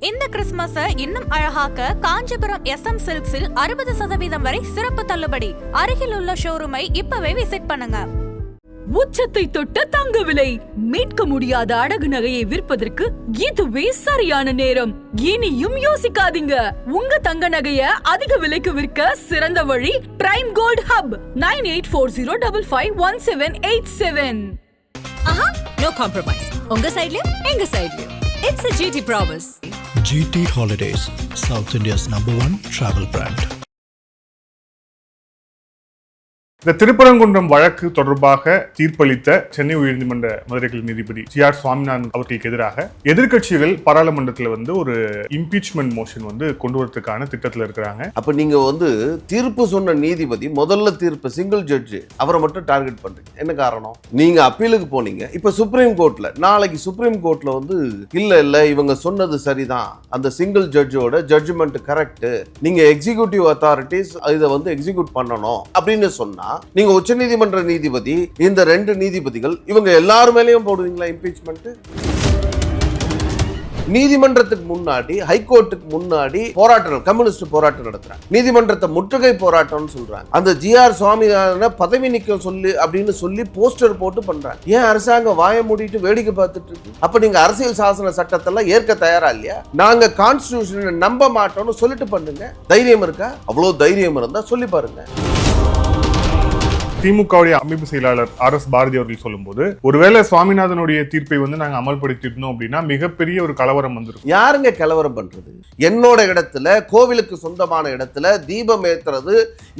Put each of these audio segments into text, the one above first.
இந்த கிறிஸ்துமஸை இன்னும் அழகாக்க காஞ்சிபுரம் SM சில்க்ஸில் 60% வரை சிறப்பு தள்ளுபடி. அருகில் உள்ள ஷோரூமை இப்பவே விசிட் பண்ணுங்க. உச்சத்தை தொட்ட தங்க விலை, மீட்க முடியாத அடகு நகையை விற்பதற்கு இதுவே சரியான நேரம். இனியும் யோசிக்காதீங்க. உங்க தங்க நகைய அதிக விலைக்கு விற்க சிறந்த வழி prime gold hub 9840551787. No compromise. உங்க சைடுலயும் எங்க சைடுலயும். It's a GT promise. GT Holidays, South India's #1 travel brand. இந்த திருப்பரங்குன்றம் வழக்கு தொடர்பாக தீர்ப்பளித்த சென்னை உயர்நீதிமன்ற மதுரை கிளை நீதிபதி GR சுவாமிநாதன் அவர்களுக்கு எதிராக எதிர்க்கட்சிகள் பாராளுமன்றத்தில் ஒரு இம்பீச்மெண்ட் மோஷன் கொண்டு வரதுக்கான திட்டத்தில் இருக்கிறாங்க. அப்ப நீங்க தீர்ப்பு சொன்ன நீதிபதி முதல்ல தீர்ப்பு சிங்கிள் ஜட்ஜ் அவரை மட்டும் டார்கெட் பண்றீங்க. என்ன காரணம்? நீங்க அப்பீலுக்கு போனீங்க. இப்ப சுப்ரீம் கோர்ட்ல நாளைக்கு சுப்ரீம் கோர்ட்ல இல்ல இவங்க சொன்னது சரிதான், அந்த சிங்கிள் ஜட்ஜோட ஜட்ஜ்மெண்ட் கரெக்ட், நீங்க எக்ஸிகியூட்டிவ் அத்தாரிட்டிஸ் இதை எக்ஸிக்யூட் பண்ணணும் அப்படின்னு சொன்னா நீங்க உச்சநீதிமன்ற நீதிபதி இந்த 2 நீதிபதிகள் இவங்க எல்லாரும் மேலயும் போடுவீங்களா இம்பீச்மெண்ட்? நீதிமன்றத்துக்கு முன்னாடி ஹைகோர்ட்டுக்கு முன்னாடி போராட்டம், கம்யூனிஸ்ட் போராட்டம் நடத்துறாங்க. நீதிமன்றத்தை முற்றுகை போராட்டம்னு சொல்றாங்க. அந்த GR சுவாமிநாதனை பதவி நீக்கம் சொல்லி போஸ்டர் போட்டு பண்றாங்க. ஏன் அரசாங்கம் வாய மூடிட்டு வேடிக்கை பார்த்துட்டு இருக்கு? அப்ப நீங்க அரசியல் சாசன சட்டத்தெல்லாம் ஏற்க தயாரா இல்லையா? நாங்க கான்ஸ்டிடியூஷனை நம்ப மாட்டோம்னு சொல்லிட்டு பண்ணுங்க. தைரியம் இருக்கா? அவ்வளவு தைரியம் இருந்தா சொல்லி பாருங்க. திமுகவுடைய அமைப்பு செயலாளர் RS பாரதி அவர்கள் சொல்லும்போது, ஒருவேளை சுவாமிநாதனுடைய தீர்ப்பை நாங்க அமல்படுத்திட்டோம் அப்படின்னா மிகப்பெரிய ஒரு கலவரம் வந்திருக்கும். யாருங்க கலவரம் பண்றது? என்னோட இடத்துல, கோவிலுக்கு சொந்தமான இடத்துல தீபம் ஏத்துறது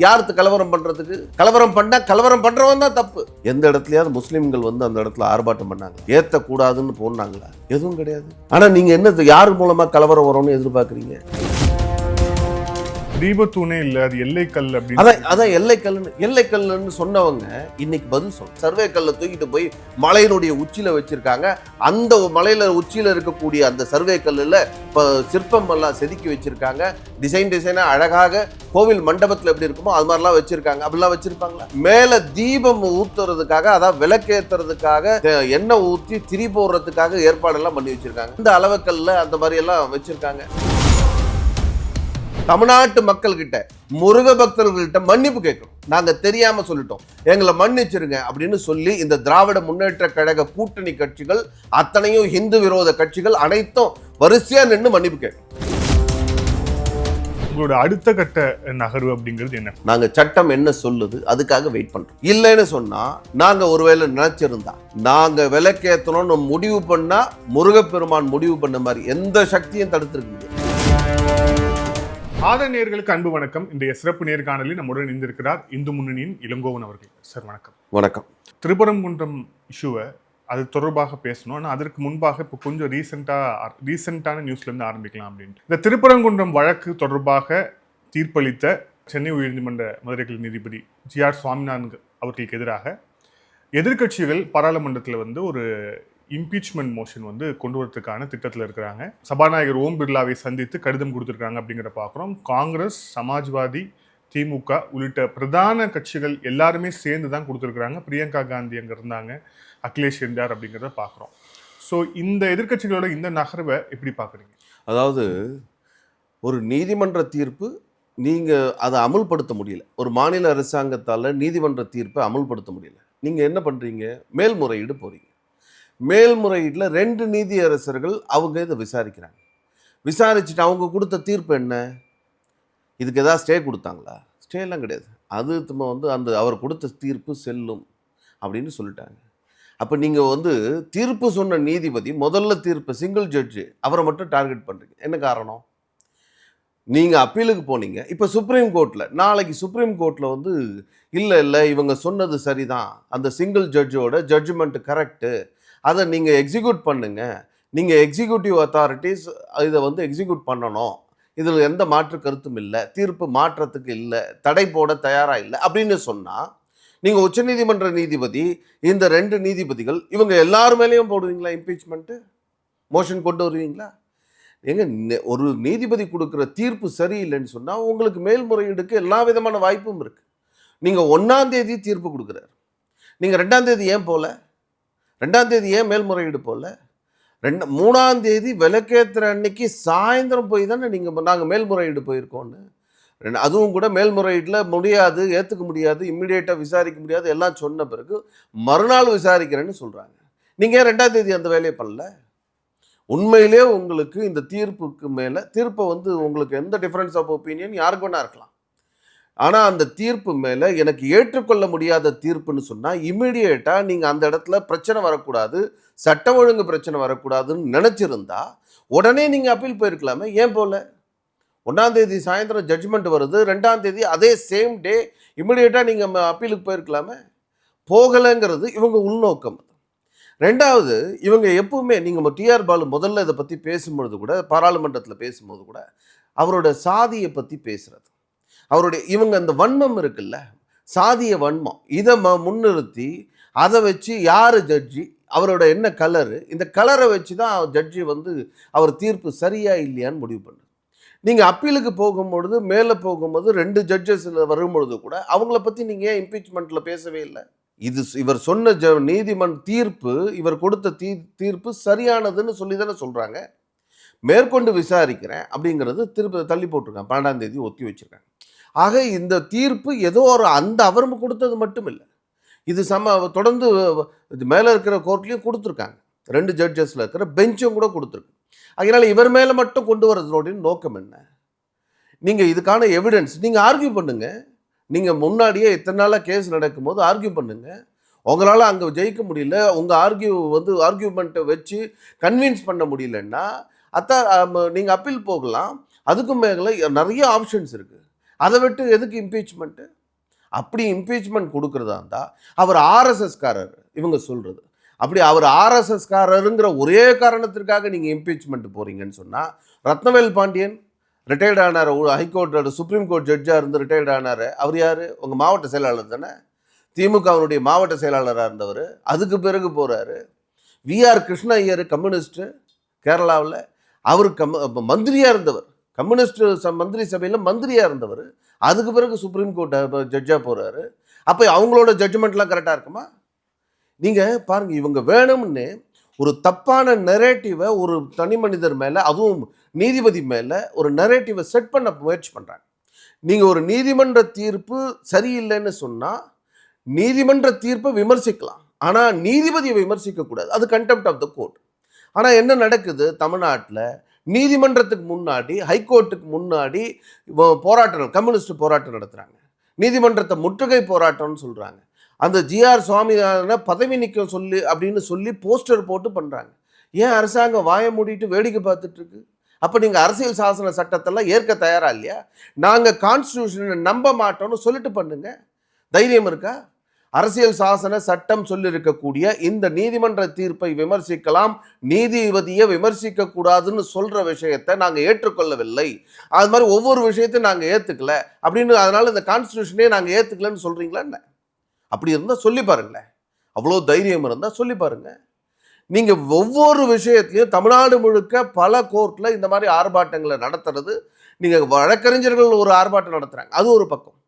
யாருக்கு கலவரம் பண்றதுக்கு? கலவரம் பண்ணா கலவரம் பண்றவன் தான் தப்பு. எந்த இடத்துலயாவது முஸ்லிம்கள் அந்த இடத்துல ஆர்ப்பாட்டம் பண்ணாங்க, ஏத்த கூடாதுன்னு போனாங்களா? எதுவும் கிடையாது. ஆனா நீங்க என்ன யார் மூலமா கலவரம் வரும்னு எதிர்பார்க்கறீங்க? தீபத்தூணே இல்ல, அது எல்லைக்கல் அப்படின்னு. அதான் எல்லைக்கல்லுன்னு சொன்னவங்க இன்னைக்கு பதில் சொல்ல, சர்வே கல்லை தூக்கிட்டு போய் மலையினுடைய உச்சியில வச்சிருக்காங்க. அந்த மலையில உச்சியில இருக்கக்கூடிய அந்த சர்வே கல்லுல சிற்பம் எல்லாம் செதுக்கி வச்சிருக்காங்க. டிசைனா அழகாக கோவில் மண்டபத்துல எப்படி இருக்குமோ அது மாதிரிலாம் வச்சிருக்காங்க. அப்படிலாம் வச்சிருப்பாங்களா? மேல தீபம் ஊத்துறதுக்காக, அதாவது விளக்கேத்துறதுக்காக எண்ணெய் ஊத்தி திரி போடுறதுக்காக ஏற்பாடெல்லாம் பண்ணி வச்சிருக்காங்க. இந்த அளவுக்கல்ல அந்த மாதிரி எல்லாம் வச்சிருக்காங்க. தமிழ்நாட்டு மக்கள் கிட்ட, முருக பக்தர்கள்கிட்ட மன்னிப்பு கேட்கணும். நாங்க தெரியாம சொல்லிட்டோம், எங்களை மன்னிச்சிருங்க அப்படின்னு சொல்லி இந்த திராவிட முன்னேற்ற கழக கூட்டணி கட்சிகள் அத்தனையும் இந்து விரோத கட்சிகள் அனைத்தும் வரிசையா நின்று மன்னிப்பு கேட்கணும். உங்களோட அடுத்த கட்ட நகர்வு அப்படிங்கிறது என்ன? நாங்க சட்டம் என்ன சொல்லுது அதுக்காக வெயிட் பண்றோம். இல்லைன்னு சொன்னா நாங்க ஒருவேளை நினைச்சிருந்தா நாங்க விலக்கேத்தணும்னு முடிவு பண்ணா முருகப்பெருமான் முடிவு பண்ண மாதிரி எந்த சக்தியும் தடுத்திருக்க முடியாது. நேயர்களுக்கு அன்பு வணக்கம். இன்றைய சிறப்பு நேர்காணலில் நம்முடன் இணைந்திருக்கிறார் இந்து முன்னணியின் இளங்கோவன் அவர்கள். சார் வணக்கம். வணக்கம். திருப்பரங்குன்றம் இஷ்யூவை அது தொடர்பாக பேசணும். ஆனால் அதற்கு முன்பாக இப்போ கொஞ்சம் ரீசெண்டான நியூஸ்ல இருந்து ஆரம்பிக்கலாம் அப்படின்ட்டு. இந்த திருப்பரங்குன்றம் வழக்கு தொடர்பாக தீர்ப்பளித்த சென்னை உயர்நீதிமன்ற மதுரை கிளை நீதிபதி GR சுவாமிநாதன் அவர்களுக்கு எதிராக எதிர்க்கட்சிகள் பாராளுமன்றத்தில் ஒரு இம்பீச்மெண்ட் மோஷன் கொண்டு வரதுக்கான திட்டத்தில் இருக்கிறாங்க. சபாநாயகர் ஓம் பிர்லாவை சந்தித்து கடிதம் கொடுத்துருக்காங்க அப்படிங்கிற பார்க்குறோம். காங்கிரஸ், சமாஜ்வாதி, திமுக உள்ளிட்ட பிரதான கட்சிகள் எல்லாருமே சேர்ந்து தான் கொடுத்துருக்குறாங்க. பிரியங்கா காந்தி அங்கே இருந்தாங்க, அகிலேஷ் இருந்தார் அப்படிங்கிறத பார்க்குறோம். ஸோ இந்த எதிர்க்கட்சிகளோட இந்த நகர்வை எப்படி பார்க்குறீங்க? அதாவது ஒரு நீதிமன்ற தீர்ப்பு நீங்கள் அதை அமுல்படுத்த முடியல. ஒரு மாநில அரசாங்கத்தால் நீதிமன்ற தீர்ப்பை அமுல்படுத்த முடியல. நீங்கள் என்ன பண்ணுறீங்க? மேல்முறையீடு போகிறீங்க. மேல்முறையீட்டில் 2 நீதியரசர்கள் அவங்க இதை விசாரிக்கிறாங்க. விசாரிச்சுட்டு அவங்க கொடுத்த தீர்ப்பு என்ன? இதுக்கு ஏதாவது ஸ்டே கொடுத்தாங்களா? ஸ்டேலாம் கிடையாது. அது அந்த அவர் கொடுத்த தீர்ப்பு செல்லும் அப்படின்னு சொல்லிட்டாங்க. அப்போ நீங்கள் தீர்ப்பு சொன்ன நீதிபதி முதல்ல தீர்ப்பு சிங்கிள் ஜட்ஜு அவரை மட்டும் டார்கெட் பண்ணுறீங்க. என்ன காரணம்? நீங்கள் அப்பீலுக்கு போனீங்க. இப்போ சுப்ரீம் கோர்ட்டில் நாளைக்கு சுப்ரீம் கோர்ட்டில் இல்லை இவங்க சொன்னது சரிதான், அந்த சிங்கிள் ஜட்ஜோட ஜட்ஜ்மெண்ட் கரெக்டு, அதை நீங்கள் எக்ஸிக்யூட் பண்ணுங்க, நீங்கள் எக்ஸிக்யூட்டிவ் அத்தாரிட்டிஸ் இதை எக்ஸிக்யூட் பண்ணணும், இதில் எந்த மாற்று கருத்தும் இல்லை, தீர்ப்பு மாற்றத்துக்கு இல்லை, தடை போட தயாராக இல்லை அப்படின்னு சொன்னால் நீங்கள் உச்சநீதிமன்ற நீதிபதி இந்த 2 நீதிபதிகள் இவங்க எல்லாரும் மேலேயும் போடுவீங்களா இம்பீச்மெண்ட்டு மோஷன் கொண்டு வருவீங்களா? ஒரு நீதிபதி கொடுக்குற தீர்ப்பு சரியில்லைன்னு சொன்னால் உங்களுக்கு மேல்முறையீடுக்கு எல்லா விதமான வாய்ப்பும் இருக்குது. நீங்கள் 1ஆம் தேதி தீர்ப்பு கொடுக்குறாரு, நீங்கள் 2ஆம் தேதி ஏன் போகல? 2ஆம் தேதி ஏன் மேல்முறையீடு போகல? 3ஆம் தேதி விளக்கேற்றுற அன்னைக்கு சாயந்தரம் போய் தானே நாங்கள் மேல்முறையீடு போயிருக்கோன்னு. அதுவும் கூட மேல்முறையீட்டில் முடியாது, ஏற்றுக்க முடியாது, இம்மிடியேட்டாக விசாரிக்க முடியாது எல்லாம் சொன்ன பிறகு மறுநாள் விசாரிக்கிறேன்னு சொல்கிறாங்க. நீங்கள் ஏன் 2ஆம் தேதி அந்த வேலையை பண்ணல? உண்மையிலே உங்களுக்கு இந்த தீர்ப்புக்கு மேலே தீர்ப்பை உங்களுக்கு எந்த டிஃபரன்ஸ் ஆஃப் ஒப்பீனியன் யாருக்கு வேணா இருக்கலாம். ஆனால் அந்த தீர்ப்பு மேலே எனக்கு ஏற்றுக்கொள்ள முடியாத தீர்ப்புன்னு சொன்னால் இம்மிடியேட்டாக நீங்கள் அந்த இடத்துல பிரச்சனை வரக்கூடாது, சட்டம் ஒழுங்கு பிரச்சனை வரக்கூடாதுன்னு நினச்சிருந்தா உடனே நீங்கள் அப்பீல் போயிருக்கலாமே. ஏன் போல? 1ஆம் தேதி சாயந்தரம் ஜட்ஜ்மெண்ட் வருது, 2ஆம் தேதி அதே சேம் டே இம்மிடியேட்டாக நீங்கள் அப்பீலுக்கு போயிருக்கலாமே. போகலைங்கிறது இவங்க உள்நோக்கம். 2வது, இவங்க எப்பவுமே நீங்கள் டிஆர் பாலு முதல்ல இதை பற்றி பேசும்பொழுது கூட, பாராளுமன்றத்தில் பேசும்போது கூட அவரோட சாதியை பற்றி பேசுகிறது, அவருடைய இவங்க அந்த வன்மம் இருக்குல்ல, சாதிய வன்மம், இதை முன்னிறுத்தி அதை வச்சு யார் ஜட்ஜி, அவரோட என்ன கலரு, இந்த கலரை வச்சு தான் ஜட்ஜி அவர் தீர்ப்பு சரியா இல்லையான்னு முடிவு பண்ணுது. நீங்கள் அப்பீலுக்கு போகும்பொழுது, மேலே போகும்போது 2 ஜட்ஜஸ் வரும்பொழுது கூட அவங்கள பற்றி நீங்கள் ஏன் இம்பீச்மெண்ட்டில் பேசவே இல்லை? இவர் சொன்ன நீதிமன்ற தீர்ப்பு, இவர் கொடுத்த தீர்ப்பு சரியானதுன்னு சொல்லி தானே சொல்கிறாங்க. மேற்கொண்டு விசாரிக்கிறேன் அப்படிங்கிறது திருப்பி தள்ளி போட்டிருக்காங்க, 12ஆம் தேதி ஒத்தி வச்சுருக்காங்க. ஆக இந்த தீர்ப்பு ஏதோ அந்த அவர் கொடுத்தது மட்டும் இல்லை, இது தொடர்ந்து மேலே இருக்கிற கோர்ட்லேயும் கொடுத்துருக்காங்க, 2 ஜட்ஜஸில் இருக்கிற பெஞ்சும் கூட கொடுத்துருக்கு. அதனால் இவர் மேலே மட்டும் கொண்டு வரதோட நோக்கம் என்ன? நீங்கள் இதுக்கான எவிடன்ஸ் நீங்கள் ஆர்கியூ பண்ணுங்கள். நீங்கள் முன்னாடியே இத்தனை நாளாக கேஸ் நடக்கும்போது ஆர்கியூ பண்ணுங்கள். உங்களால் அங்கே ஜெயிக்க முடியல, உங்கள் ஆர்கியூமெண்ட்டை வச்சு கன்வின்ஸ் பண்ண முடியலன்னா நீங்கள் அப்பீல் போகலாம். அதுக்கும் மேலே நிறைய ஆப்ஷன்ஸ் இருக்குது. அதை விட்டு எதுக்கு இம்பீச்மெண்ட்டு? அப்படி இம்பீச்மெண்ட் கொடுக்குறதா இருந்தால் அவர் ஆர்எஸ்எஸ்காரர் இவங்க சொல்கிறது, அப்படி அவர் ஆர்எஸ்எஸ்காரருங்கிற ஒரே காரணத்திற்காக நீங்கள் இம்பீச்மெண்ட் போகிறீங்கன்னு சொன்னால், ரத்னவேல் பாண்டியன் ரிட்டையர்ட் ஆனார், ஹைகோர்ட்டோட சுப்ரீம் கோர்ட் ஜட்ஜாக இருந்து ரிட்டையர்ட் ஆனார். அவர் யார்? உங்கள் மாவட்ட செயலாளர் தானே, திமுகவினுடைய மாவட்ட செயலாளராக இருந்தவர். அதுக்கு பிறகு போகிறாரு. விஆர் கிருஷ்ண ஐயர் கம்யூனிஸ்ட்டு கேரளாவில், அவர் மந்திரியாக இருந்தவர், கம்யூனிஸ்ட் மந்திரி சபையில் மந்திரியாக இருந்தவர். அதுக்கு பிறகு சுப்ரீம் கோர்ட் ஜட்ஜாக போகிறாரு. அப்போ அவங்களோட ஜட்ஜ்மெண்ட்லாம் கரெக்டாக இருக்குமா? நீங்கள் பாருங்கள், இவங்க வேணும்னு ஒரு தப்பான நெரேட்டிவை ஒரு தனி மனிதர் மேலே, அதுவும் நீதிபதி மேலே ஒரு நெரேட்டிவை செட் பண்ண முயற்சி பண்ணுறாங்க. நீங்கள் ஒரு நீதிமன்ற தீர்ப்பு சரியில்லைன்னு சொன்னால் நீதிமன்ற தீர்ப்பை விமர்சிக்கலாம், ஆனால் நீதிபதியை விமர்சிக்கக்கூடாது, அது கண்டெம்ப்ட் ஆஃப் த கோர்ட். ஆனால் என்ன நடக்குது தமிழ்நாட்டில்? நீதிமன்றத்துக்கு முன்னாடி, ஹைகோர்ட்டுக்கு முன்னாடி போராட்டம், கம்யூனிஸ்ட் போராட்டம் நடத்துகிறாங்க, நீதிமன்றத்தை முற்றுகை போராட்டம்னு சொல்கிறாங்க. அந்த ஜிஆர் சுவாமிநாதனை பதவி நீக்க அப்படின்னு சொல்லி போஸ்டர் போட்டு பண்ணுறாங்க. ஏன் அரசாங்கம் வாயை மூடிட்டு வேடிக்கை பார்த்துட்டு இருக்கு? அப்போ நீங்கள் அரசியல் சாசன சட்டத்தெல்லாம் ஏற்க தயாரா இல்லையா? நாங்கள் கான்ஸ்டிடியூஷனை நம்ப மாட்டோம்னு சொல்லிட்டு பண்ணுங்க. தைரியம் இருக்கா? அரசியல் சாசன சட்டம் சொல்லியிருக்கக்கூடிய இந்த நீதிமன்ற தீர்ப்பை விமர்சிக்கலாம், நீதிபதியை விமர்சிக்க கூடாதுன்னு சொல்ற விஷயத்தை நாங்கள் ஏற்றுக்கொள்ளவில்லை, அது மாதிரி ஒவ்வொரு விஷயத்தையும் நாங்கள் ஏற்றுக்கல அப்படின்னு, அதனால இந்த கான்ஸ்டிடியூஷனே நாங்கள் ஏற்றுக்கலன்னு சொல்றீங்களா என்ன? அப்படி இருந்தால் சொல்லி பாருங்களேன், அவ்வளோ தைரியம் இருந்தால் சொல்லி பாருங்க. நீங்கள் ஒவ்வொரு விஷயத்தையும் தமிழ்நாடு முழுக்க பல கோர்ட்டில் இந்த மாதிரி ஆர்ப்பாட்டங்களை நடத்துறது, நீங்கள் வழக்கறிஞர்கள் ஒரு ஆர்ப்பாட்டம் நடத்துகிறாங்க, அது ஒரு பக்கம்.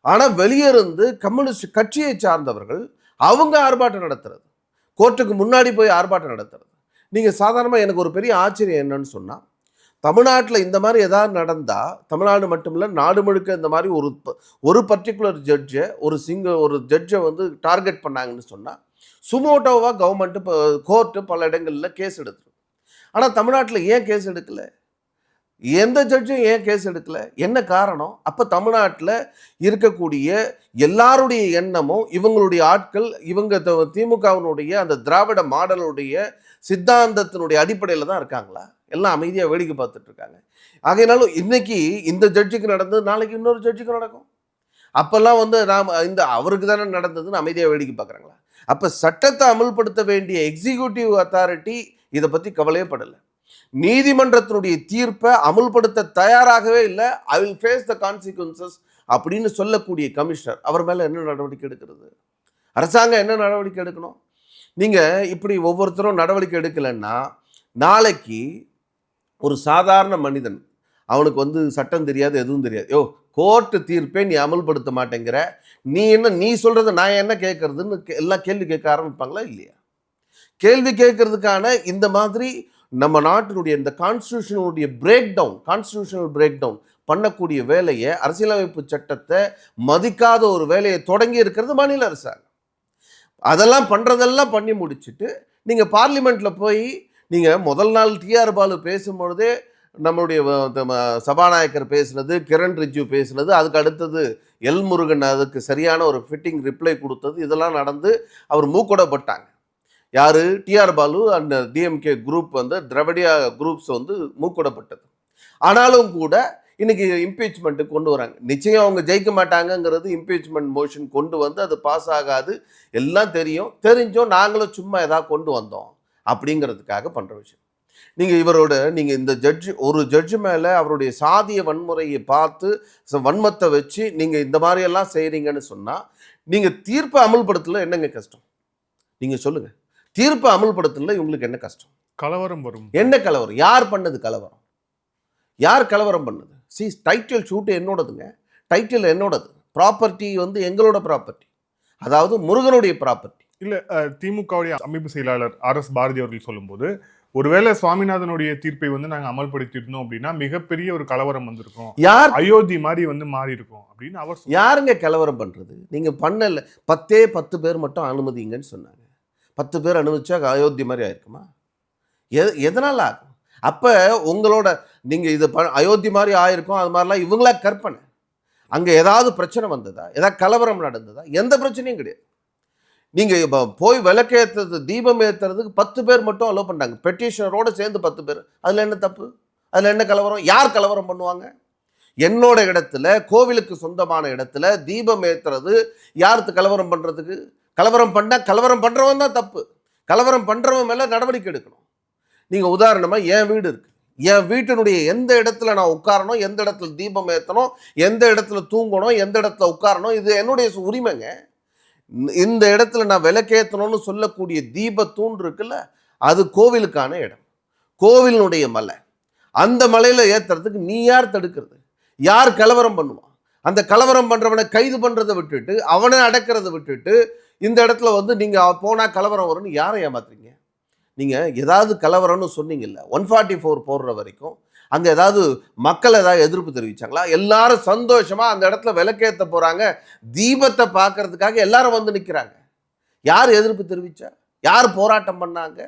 ஆனால் வெளியே இருந்து கம்யூனிஸ்ட் கட்சியை சார்ந்தவர்கள் அவங்க ஆர்ப்பாட்டம் நடத்துறது, கோர்ட்டுக்கு முன்னாடி போய் ஆர்ப்பாட்டம் நடத்துறது. நீங்கள் சாதாரணமாக, எனக்கு ஒரு பெரிய ஆச்சரியம் என்னன்னு சொன்னால், தமிழ்நாட்டில் இந்த மாதிரி எதாவது நடந்தால், தமிழ்நாடு மட்டும் இல்லை நாடு முழுக்க இந்த மாதிரி ஒரு பர்டிகுலர் ஜட்ஜை ஒரு ஜட்ஜை டார்கெட் பண்ணாங்கன்னு சொன்னால் சுமோட்டோவாக கவர்மெண்ட்டு கோர்ட்டு பல இடங்களில் கேஸ் எடுத்துரும். ஆனால் தமிழ்நாட்டில் ஏன் கேஸ் எடுக்கலை? எந்த ஜட்ஜும் ஏன் கேஸ் எடுக்கலை? என்ன காரணம்? அப்போ தமிழ்நாட்டில் இருக்கக்கூடிய எல்லாருடைய எண்ணமும் இவங்களுடைய ஆட்கள், இவங்க திமுகவினுடைய அந்த திராவிட மாடலுடைய சித்தாந்தத்தினுடைய அடிப்படையில் தான் இருக்காங்களா? எல்லாம் அமைதியாக வேடிக்கை பார்த்துட்டு இருக்காங்க. ஆகையினாலும் இன்னைக்கு இந்த ஜட்ஜுக்கு நடந்தது நாளைக்கு இன்னொரு ஜட்ஜுக்கு நடக்கும். அப்போல்லாம் நாம் அவருக்கு தானே நடந்ததுன்னு அமைதியாக வேடிக்கை பார்க்குறாங்களா? அப்போ சட்டத்தை அமல்படுத்த வேண்டிய எக்ஸிக்யூட்டிவ் அத்தாரிட்டி இதை பற்றி கவலையே படலை. நீதிமன்றத்தினுடைய தீர்ப்பை அமுல்படுத்த தயாராகவே இல்லை. I will face the consequences அப்படின்னு சொல்லக்கூடிய கமிஷனர், அவர் மேலே என்ன நடவடிக்கை எடுக்கிறது? அரசாங்கம் என்ன நடவடிக்கை எடுக்கணும்? நீங்கள் இப்படி ஒவ்வொருத்தரும் நடவடிக்கை எடுக்கலைன்னா நாளைக்கு ஒரு சாதாரண மனிதன், அவனுக்கு சட்டம் தெரியாது, எதுவும் தெரியாது, கோர்ட்டு தீர்ப்பே நீ அமல்படுத்த மாட்டேங்கிற, நீ சொல்கிறத நான் என்ன கேட்கறதுன்னு எல்லாம் கேள்வி கேட்க ஆரம்பிப்பாங்களா இல்லையா? கேள்வி கேட்கறதுக்கான இந்த மாதிரி நம்ம நாட்டினுடைய இந்த கான்ஸ்டியூஷனுடைய கான்ஸ்டியூஷனல் பிரேக் டவுன் பண்ணக்கூடிய வேலையை, அரசியலமைப்பு சட்டத்தை மதிக்காத ஒரு வேலையை தொடங்கி இருக்கிறது மாநில அரசாங்கம். அதெல்லாம் பண்றதெல்லாம் பண்ணி முடிச்சுட்டு நீங்க பார்லிமெண்ட்ல போய் நீங்க முதல் நாள் டிஆர் பாலு பேசும்பொழுதே நம்மளுடைய சபாநாயகர் பேசுனது, கிரண் ரிஜிஜு பேசுனது, அதுக்கு அடுத்தது எல் முருகன் அதுக்கு சரியான ஒரு ஃபிட்டிங் ரிப்ளை கொடுத்தது, இதெல்லாம் நடந்து அவர் மூக்கூடப்பட்டாங்க. யாரு? TR Balu and DMK group வந்து திராவிடியா குரூப்ஸ் வந்து மூக்கூடப்பட்டது. ஆனாலும் கூட இன்னைக்கு இம்பீச்மெண்ட் கொண்டு வராங்க. நிச்சயம் அவங்க ஜெயிக்க மாட்டாங்கங்கிறது, இம்பீச்மெண்ட் மோஷன் கொண்டு வந்து அது பாஸ் ஆகாது, எல்லாம் தெரிஞ்சோம் நாங்களும் சும்மா ஏதாவது கொண்டு வந்தோம் அப்படிங்கிறதுக்காக பண்ற விஷயம். நீங்க இந்த ஒரு ஜட்ஜு மேல அவருடைய சாதிய வன்முறையை பார்த்து வன்மத்தை வச்சு நீங்க இந்த மாதிரி எல்லாம் செய்றீங்கன்னு சொன்னா, நீங்க தீர்ப்பை அமல்படுத்தல என்னங்க கஷ்டம்? நீங்க சொல்லுங்க. தீர்ப்பை அமல்படுத்தல இவங்களுக்கு என்ன கஷ்டம்? கலவரம் வரும். என்ன கலவரம்? யார் பண்ணது கலவரம்? யார் கலவரம் பண்ணது? டைட்டில் ஷூட் என்னோடதுங்க. டைட்டில் என்னோடது. ப்ராப்பர்ட்டி வந்து எங்களோட ப்ராப்பர்ட்டி, அதாவது முருகனுடைய ப்ராப்பர்ட்டி. இல்ல திமுகவுடைய அமைப்பு செயலாளர் RS பாரதி அவர்கள் சொல்லும்போது, ஒருவேளை சுவாமிநாதனுடைய தீர்ப்பை வந்து நாங்க அமல்படுத்திருந்தோம் அப்படின்னா மிகப்பெரிய ஒரு கலவரம் வந்திருக்கும், யார் அயோத்தி மாதிரி வந்து மாறி இருக்கும் அப்படின்னு அவர் யாருங்க கலவரம் பண்றது? நீங்க பண்ணல. 10 பேர் மட்டும் அனுமதிங்கன்னு சொன்னாங்க. 10 பேர் அனுமதிச்சா அயோத்தி மாதிரி ஆயிருக்குமா? எதனால ஆகும்? அப்ப உங்களோட நீங்க இது அயோத்தி மாதிரி ஆயிருக்கும், அது மாதிரிலாம் இவங்களா கற்பனை. அங்க ஏதாவது பிரச்சனை வந்ததா? ஏதாவது கலவரம் நடந்ததா? எந்த பிரச்சனையும் கிடையாது. நீங்க போய் விளக்கேற்றுறது, தீபம் ஏற்றுறதுக்கு 10 பேர் மட்டும் அலோவ் பண்ணாங்க. பெட்டிஷனரோட சேர்ந்து 10 பேர். அதுல என்ன தப்பு? அதுல என்ன கலவரம்? யார் கலவரம் பண்ணுவாங்க? என்னோட இடத்துல, கோவிலுக்கு சொந்தமான இடத்துல தீபம் ஏற்றுறது யாருக்கு கலவரம் பண்றதுக்கு? கலவரம் பண்ணா கலவரம் பண்றவன் தான் தப்பு. கலவரம் பண்றவன் மேல நடவடிக்கை எடுக்கணும். நீங்க உதாரணமா என் வீடு இருக்கு, என் வீட்டினுடைய எந்த இடத்துல நான் உட்காரணும், எந்த இடத்துல தீபம் ஏற்றணும், எந்த இடத்துல தூங்கணும், எந்த இடத்துல உட்காரணும், இது என்னுடைய உரிமைங்க. இந்த இடத்துல நான் விளக்கேற்றணும்னு சொல்லக்கூடிய தீப தூண் இருக்குல்ல, அது கோவிலுக்கான இடம், கோவிலினுடைய மலை. அந்த மலையில ஏத்துறதுக்கு நீ யார் தடுக்கிறது? யார் கலவரம் பண்ணுவான்? அந்த கலவரம் பண்றவனை கைது பண்றதை விட்டுட்டு, அவனை அடக்கிறத விட்டுட்டு, இந்த இடத்துல வந்து நீங்க போனா கலவரம் வரும்னு யாரை ஏமாத்துறீங்க? நீங்க ஏதாவது கலவரம்னு சொன்னீங்கல்ல, 144 போடுற வரைக்கும் அங்க ஏதாவது மக்கள் ஏதாவது எதிர்ப்பு தெரிவிச்சாங்களா? எல்லாரும் சந்தோஷமா அந்த இடத்துல விளக்கேற்ற போறாங்க, தீபத்தை பார்க்கறதுக்காக எல்லாரும் வந்து நிக்கிறாங்க. யார் எதிர்ப்பு தெரிவிச்சா? யார் போராட்டம் பண்ணாங்க?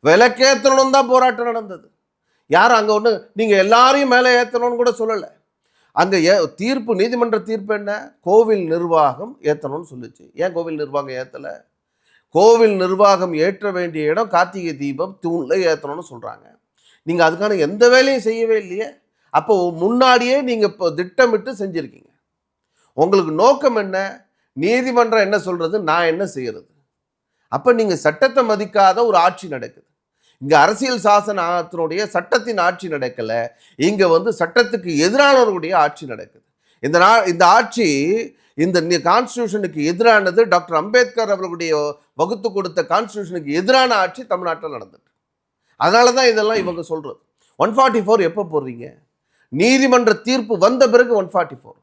விளக்கேற்றணும் தான் போராட்டம் நடந்தது. யாரும் அங்க ஒண்ணு நீங்க எல்லாரையும் மேலே ஏற்றணும்னு கூட சொல்லல. அங்க தீர்ப்பு, நீதிமன்ற தீர்ப்பு என்ன? கோவில் நிர்வாகம் ஏற்றணும்னு சொல்லுச்சு. ஏன் கோவில் நிர்வாகம் ஏத்தல? கோவில் நிர்வாகம் ஏற்ற வேண்டிய இடம் கார்த்திகை தீபம் தூண்ல ஏற்றணும்னு சொல்றாங்க. நீங்க அதுக்கான எந்த வேலையும் செய்யவே இல்லையே. அப்போ முன்னாடியே நீங்க இப்போ திட்டமிட்டு செஞ்சிருக்கீங்க. உங்களுக்கு நோக்கம் என்ன? நீதிமன்றம் என்ன சொல்றது, நான் என்ன செய்யறது? அப்ப நீங்க சட்டத்தை மதிக்காத ஒரு ஆட்சி நடக்குது. இங்க அரசியல் சாசனத்தினுடைய சட்டத்தின் ஆட்சி நடக்கல, இங்க வந்து சட்டத்துக்கு எதிரானவர்களுடைய ஆட்சி நடக்குது. இந்த ஆட்சி இந்த கான்ஸ்டியூஷனுக்கு எதிரானது. டாக்டர் அம்பேத்கர் அவர்களுடைய வகுத்து கொடுத்த கான்ஸ்டியூஷனுக்கு எதிரான ஆட்சி தமிழ்நாட்டில் நடந்துட்டு. அதனால தான் இதெல்லாம் இவங்க சொல்றது. 144 எப்போ போடுறீங்க? நீதிமன்ற தீர்ப்பு வந்த பிறகு 144.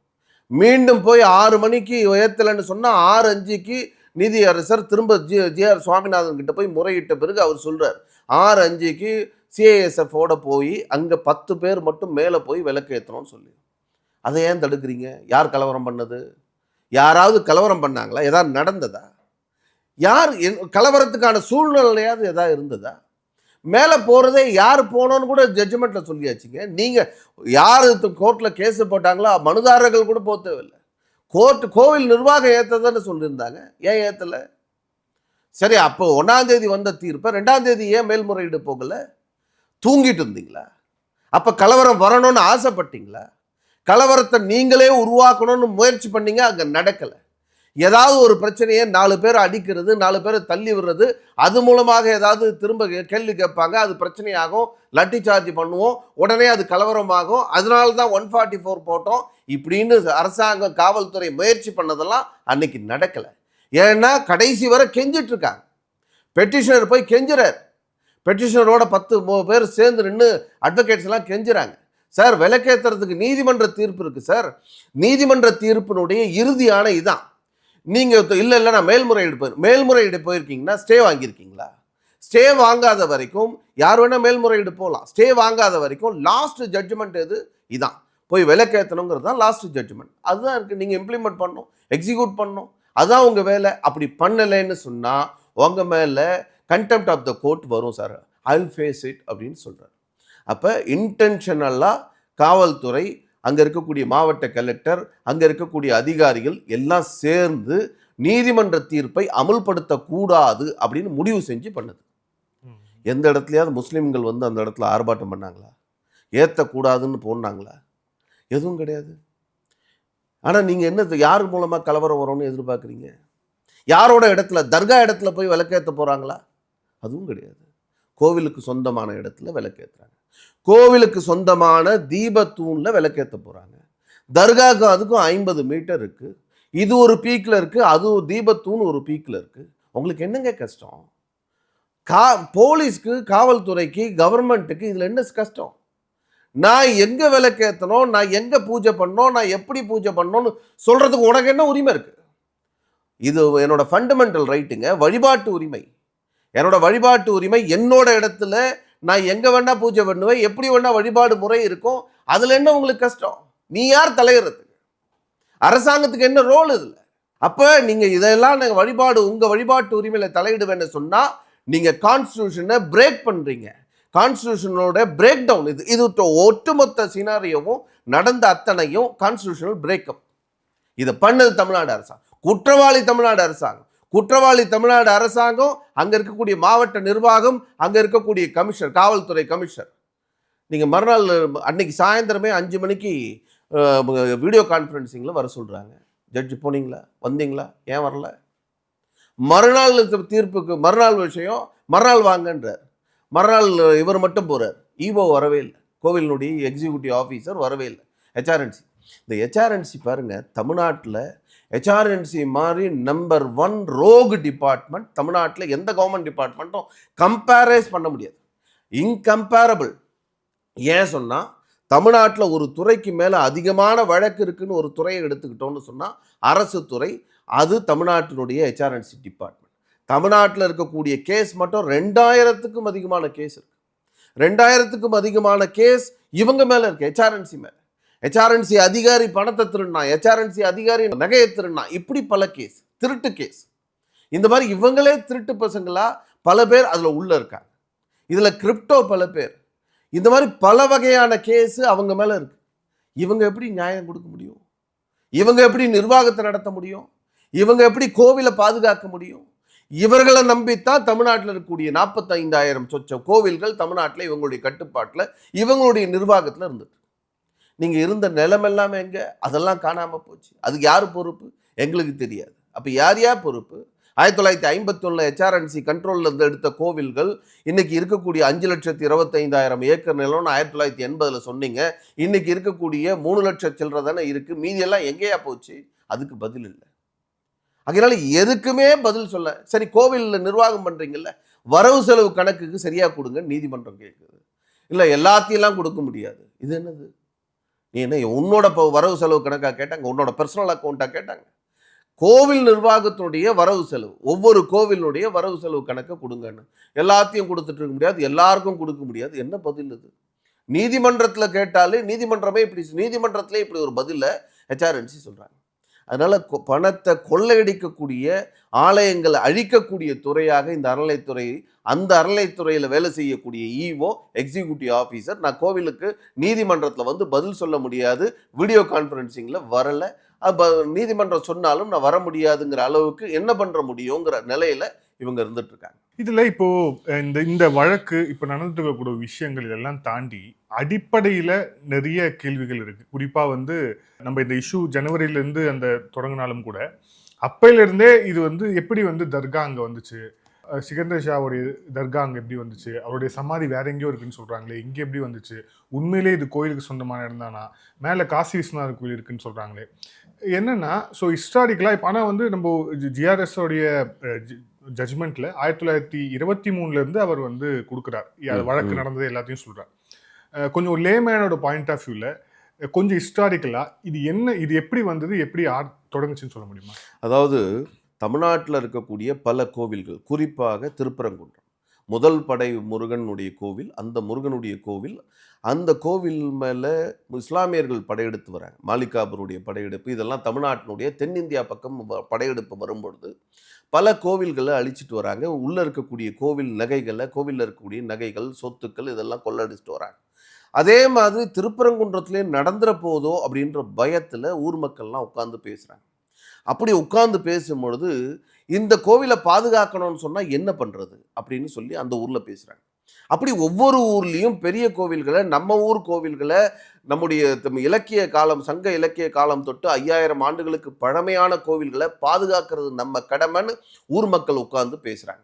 மீண்டும் போய் 6 மணிக்கு ஏற்றலைன்னு சொன்னால் 6:05க்கு நீதியரசர் திரும்ப ஜிஆர் சுவாமிநாதன் கிட்ட போய் முறையிட்ட பிறகு அவர் சொல்றார் 6:05க்கு CISF-ஓட போய் அங்கே 10 பேர் மட்டும் மேலே போய் விளக்கேற்றணும்னு சொல்லி. அதை ஏன் தடுக்கிறீங்க? யார் கலவரம் பண்ணது? யாராவது கலவரம் பண்ணாங்களா? ஏதாவது நடந்ததா? யார் கலவரத்துக்கான சூழ்நிலையாவது ஏதாவது இருந்ததா? மேலே போகிறதே யார் போனோன்னு கூட ஜட்ஜ்மெண்ட்ல சொல்லியாச்சுங்க. நீங்கள் யார் கோர்ட்டில் கேஸ் போட்டாங்களோ மனுதாரர்கள் கூட போக தேவையில்லை. கோவில் நிர்வாகம் ஏற்றதான்னு சொல்லியிருந்தாங்க. ஏன் ஏற்றலை? சரி, அப்போ 1ஆம் தேதி வந்த தீர்ப்பை 2ஆம் தேதி ஏன் மேல்முறையீடு போகலை? தூங்கிட்டு இருந்தீங்களா? அப்போ கலவரம் வரணும்னு ஆசைப்பட்டீங்களா? கலவரத்தை நீங்களே உருவாக்கணும்னு முயற்சி பண்ணீங்க, அங்கே நடக்கலை. ஏதாவது ஒரு பிரச்சனையை 4 பேர் அடிக்கிறது, 4 பேரை தள்ளி விடுறது, அது மூலமாக ஏதாவது திரும்ப கேள்வி கேட்பாங்க, அது பிரச்சனையாகும், லட்டி சார்ஜ் பண்ணுவோம், உடனே அது கலவரமாகும். அதனால தான் 144 போட்டோம் இப்படின்னு அரசாங்கம், காவல்துறை முயற்சி பண்ணதெல்லாம் அன்னைக்கு நடக்கலை. ஏன்னா கடைசி வரை கெஞ்சிட்டு இருக்காங்க. பெட்டிஷனர் போய் கெஞ்சுறார். பெட்டிஷனரோட 10 பேர் சேர்ந்து நின்று அட்வொகேட்ஸ் எல்லாம் கெஞ்சுறாங்க. சார், விளக்கேற்றுறதுக்கு நீதிமன்ற தீர்ப்பு இருக்கு சார், நீதிமன்ற தீர்ப்பினுடைய இறுதியான இதான். நீங்க இல்லை நான் மேல்முறையீடு மேல்முறையீடு போயிருக்கீங்கன்னா ஸ்டே வாங்கியிருக்கீங்களா? ஸ்டே வாங்காத வரைக்கும் யார் வேணா மேல்முறையீடு போகலாம். ஸ்டே வாங்காத வரைக்கும் லாஸ்ட் ஜட்ஜ்மெண்ட் எது? இதான், போய் விலக்கேற்றணுங்கிறது தான் லாஸ்ட் ஜட்ஜ்மெண்ட். அதுதான் இருக்குது. நீங்கள் இம்ப்ளிமெண்ட் பண்ணணும், எக்ஸிக்யூட் பண்ணணும், அதுதான் உங்கள் வேலை. அப்படி பண்ணலைன்னு சொன்னால் உங்கள் மேலே கண்டெம்ட் ஆஃப் த கோர்ட் வரும் sir. I will face it அப்படின்னு சொல்கிறார். அப்போ இன்டென்ஷனலாக காவல்துறை, அங்கே இருக்கக்கூடிய மாவட்ட கலெக்டர், அங்கே இருக்கக்கூடிய அதிகாரிகள் எல்லாம் சேர்ந்து நீதிமன்ற தீர்ப்பை அமுல்படுத்தக்கூடாது அப்படின்னு முடிவு செஞ்சு பண்ணுது. எந்த இடத்துலையாவது முஸ்லீம்கள் வந்து அந்த இடத்துல ஆர்ப்பாட்டம் பண்ணாங்களா? ஏற்றக்கூடாதுன்னு போனாங்களா? எதுவும் கிடையாது. ஆனால் நீங்கள் என்ன யார் மூலமாக கலவரம் வரும்னு எதிர்பார்க்குறீங்க? யாரோட இடத்துல, தர்கா இடத்துல போய் விளக்கேற்ற போகிறாங்களா? அதுவும் கிடையாது. கோவிலுக்கு சொந்தமான இடத்துல விளக்கேற்றுறாங்க. கோவிலுக்கு சொந்தமான தீபத்தூணில் விளக்கேற்ற போகிறாங்க. தர்காவுக்கு அதுக்கும் 50 மீட்டர் இருக்குது. இது ஒரு பீக்கில் இருக்குது, அது தீபத்தூண் ஒரு பீக்கில் இருக்குது. உங்களுக்கு என்னங்க கஷ்டம்? போலீஸ்க்கு, காவல்துறைக்கு, கவர்மெண்ட்டுக்கு இதில் என்ன கஷ்டம்? நான் எங்கே விளக்கேற்றணும், நான் எங்கே பூஜை பண்ணணும், நான் எப்படி பூஜை பண்ணணும்னு சொல்கிறதுக்கு உனக்கு என்ன உரிமை இருக்குது? இது என்னோட ஃபண்டமெண்டல் ரைட்டுங்க, வழிபாட்டு உரிமை. என்னோட வழிபாட்டு உரிமை. என்னோட இடத்துல நான் எங்கே வேணா பூஜை பண்ணுவேன், எப்படி வேணா வழிபாடு முறை இருக்கும். அதில் என்ன உங்களுக்கு கஷ்டம்? நீ யார் தலையிறதுக்கு? அரசாங்கத்துக்கு என்ன ரோல் இதில்? அப்போ நீங்கள் இதெல்லாம் நாங்கள் வழிபாடு, உங்கள் வழிபாட்டு உரிமையில் தலையிடுவேன்னு சொன்னால் நீங்கள் கான்ஸ்டியூஷனை பிரேக் பண்ணுறீங்க. கான்ஸ்டியூஷனோட பிரேக் டவுன் இது. இது ஒட்டுமொத்த சினாரியோவும் நடந்த அத்தனையும் கான்ஸ்டியூஷனல் பிரேக்கப். இதை பண்ணது தமிழ்நாடு அரசாங்கம். குற்றவாளி தமிழ்நாடு அரசாங்கம். குற்றவாளி தமிழ்நாடு அரசாங்கம், அங்கே இருக்கக்கூடிய மாவட்ட நிர்வாகம், அங்கே இருக்கக்கூடிய கமிஷனர், காவல்துறை கமிஷனர். நீங்கள் மறுநாள் அன்னைக்கு சாயந்தரமே 5 மணிக்கு வீடியோ கான்ஃபரன்சிங்கில் வர சொல்கிறாங்க. ஜட்ஜு போனீங்களா, வந்தீங்களா, ஏன் வரல? மறுநாள் தீர்ப்புக்கு மறுநாள் விஷயம், மறுநாள் வாங்கன்றார். மறுநாள் இவர் மட்டும் போகிறார். ஈவோ வரவே இல்லை, கோவிலினுடைய எக்ஸிக்யூட்டிவ் ஆஃபீஸர் வரவே இல்லை. ஹெச்ஆர்என்சி, இந்த ஹெச்ஆர்என்சி பாருங்கள், தமிழ்நாட்டில் ஹெச்ஆர்என்சி மாதிரி நம்பர் 1 ரோக் டிபார்ட்மெண்ட் தமிழ்நாட்டில் எந்த கவர்மெண்ட் டிபார்ட்மெண்ட்டும் கம்பேரைஸ் பண்ண முடியாது. இன்கம்பேரபிள். ஏன் சொன்னால், தமிழ்நாட்டில் ஒரு துறைக்கு மேலே அதிகமான வழக்கு இருக்குன்னு ஒரு துறையை எடுத்துக்கிட்டோன்னு சொன்னால் அரசு துறை, அது தமிழ்நாட்டினுடைய ஹெச்ஆர்என்சி டிபார்ட்மெண்ட். தமிழ்நாட்டில் இருக்கக்கூடிய கேஸ் மட்டும் 2000க்கும் அதிகமான கேஸ் இருக்குது. 2000க்கும் அதிகமான கேஸ் இவங்க மேலே இருக்குது, ஹெச்ஆர்என்சி மேலே. ஹெச்ஆர்என்சி அதிகாரி பணத்தை திருடினா, ஹெச்ஆர்என்சி அதிகாரி நகையை திருடினா, இப்படி பல கேஸ், திருட்டு கேஸ். இந்த மாதிரி இவங்களே திருட்டு பசங்களா பல பேர் அதில் உள்ள இருக்காங்க. இதில் கிரிப்டோ பல பேர். இந்த மாதிரி பல வகையான கேஸு அவங்க மேலே இருக்கு. இவங்க எப்படி நியாயம் கொடுக்க முடியும்? இவங்க எப்படி நிர்வாகத்தை நடத்த முடியும்? இவங்க எப்படி கோவிலை பாதுகாக்க முடியும்? இவர்களை நம்பித்தான் தமிழ்நாட்டில் இருக்கக்கூடிய 45,000 சொச்ச கோவில்கள் தமிழ்நாட்டில் இவங்களுடைய கட்டுப்பாட்டில், இவங்களுடைய நிர்வாகத்தில் இருந்தது. நீங்கள் இருந்த நிலமெல்லாம் எங்கே? அதெல்லாம் காணாமல் போச்சு. அதுக்கு யார் பொறுப்பு? எங்களுக்கு தெரியாது. அப்போ யார் யார் பொறுப்பு? 1951 ஹெச்ஆர்என்சி கண்ட்ரோலில் இருந்து எடுத்த கோவில்கள் இன்னைக்கு இருக்கக்கூடிய 5,25,000 ஏக்கர் நிலம்னு 1980 சொன்னீங்க. இன்னைக்கு இருக்கக்கூடிய 3 லட்சம் சில்லறை தானே இருக்குது. மீதியெல்லாம் எங்கேயா போச்சு? அதுக்கு பதில் இல்லை. அதனால எதுக்குமே பதில் சொல்ல. சரி, கோவிலில் நிர்வாகம் பண்ணுறீங்கல்ல, வரவு செலவு கணக்குக்கு சரியாக கொடுங்க நீதிமன்றம் கேட்குது. இல்லை, எல்லாத்தையெல்லாம் கொடுக்க முடியாது. இது என்னது? நீ என்ன உன்னோட வரவு செலவு கணக்காக கேட்டாங்க? உன்னோட பர்சனல் அக்கௌண்ட்டாக கேட்டாங்க? கோவில் நிர்வாகத்தினுடைய வரவு செலவு, ஒவ்வொரு கோவிலுடைய வரவு செலவு கணக்கை கொடுங்கன்னு. எல்லாத்தையும் கொடுத்துட்டு இருக்க முடியாது, எல்லாருக்கும் கொடுக்க முடியாது. என்ன பதில் இது? நீதிமன்றத்தில் கேட்டாலே நீதிமன்றமே நீதிமன்றத்திலே இப்படி ஒரு பதிலை ஹெச்ஆர்என்சி சொல்கிறாங்க. அதனால் பணத்தை கொள்ளையடிக்கக்கூடிய, ஆலயங்களை அழிக்கக்கூடிய துறையாக இந்த அறநிலைத்துறை, அந்த அறநிலைத்துறையில் வேலை செய்யக்கூடிய ஈஓ, எக்ஸிக்யூட்டிவ் ஆஃபீஸர், நான் கோவிலுக்கு நீதிமன்றத்தில் வந்து பதில் சொல்ல முடியாது, வீடியோ கான்ஃபரன்சிங்கில் வரலை, நீதிமன்றம் சொன்னாலும் நான் வர முடியாதுங்கிற அளவுக்கு என்ன பண்ணுற முடியுங்கிற நிலையில் இவங்க இருந்துட்டு இருக்காங்க. இதில் இப்போ இந்த வழக்கு இப்போ நடந்துட்டு இருக்கக்கூடிய விஷயங்கள் இதெல்லாம் தாண்டி அடிப்படையில் நிறைய கேள்விகள் இருக்கு. குறிப்பாக வந்து நம்ம இந்த இஷ்யூ ஜனவரியிலேருந்து அந்த தொடங்கினாலும் கூட அப்பையிலேருந்தே இது வந்து எப்படி வந்து தர்கா அங்கே வந்துச்சு, சிகந்தர் ஷாவுடைய தர்கா அங்கே எப்படி வந்துச்சு, அவருடைய சமாதி வேற எங்கேயோ இருக்குன்னு சொல்கிறாங்களே, இங்கே எப்படி வந்துச்சு, உண்மையிலே இது கோயிலுக்கு சொந்தமான இடம் தானா, மேலே காசி விஸ்வநாதர் கோயில் இருக்குன்னு சொல்கிறாங்களே, என்னென்னா ஸோ ஹிஸ்டாரிக்கலாக இப்போ ஆனால் வந்து நம்ம ஜிஆர்எஸோடைய ஜட்ஜ்மெண்ட்டில் 1923 அவர் வந்து கொடுக்குறார், வழக்கு நடந்தது எல்லாத்தையும் சொல்கிறார். கொஞ்சம் ஒரு லேமேனோட பாயிண்ட் ஆஃப் வியூவில் கொஞ்சம் ஹிஸ்டாரிக்கலாக இது என்ன, இது எப்படி வந்தது, எப்படி தொடங்குச்சுன்னு சொல்ல முடியுமா? அதாவது தமிழ்நாட்டில் இருக்கக்கூடிய பல கோவில்கள், குறிப்பாக திருப்பரங்குன்றம், முதல் படை முருகனுடைய கோவில், அந்த முருகனுடைய கோவில், அந்த கோவில் மேலே இஸ்லாமியர்கள் படையெடுத்து வராங்க. மாலிகாபூருடைய படையெடுப்பு, இதெல்லாம் தமிழ்நாட்டினுடைய தென்னிந்தியா பக்கம் படையெடுப்பு வரும்பொழுது பல கோவில்களை அழிச்சிட்டு வராங்க. உள்ளே இருக்கக்கூடிய கோவில் நகைகளை, கோவிலில் இருக்கக்கூடிய நகைகள், சொத்துக்கள் இதெல்லாம் கொள்ளடிச்சிட்டு வராங்க. அதே மாதிரி திருப்பரங்குன்றத்திலே நடந்துற போதோ அப்படின்ற பயத்தில் ஊர் மக்கள்லாம் உட்கார்ந்து பேசுகிறாங்க. அப்படி உட்கார்ந்து பேசும்பொழுது இந்த கோவிலை பாதுகாக்கணும்னு சொன்னால் என்ன பண்ணுறது அப்படின்னு சொல்லி அந்த ஊரில் பேசுகிறாங்க. அப்படி ஒவ்வொரு ஊர்லேயும் பெரிய கோவில்களை, நம்ம ஊர் கோவில்களை, நம்முடைய இலக்கிய காலம், சங்க இலக்கிய காலம் தொட்டு 5000 ஆண்டுகளுக்கு பழமையான கோவில்களை பாதுகாக்கிறது நம்ம கடமைன்னு ஊர் மக்கள் உட்கார்ந்து பேசுகிறாங்க.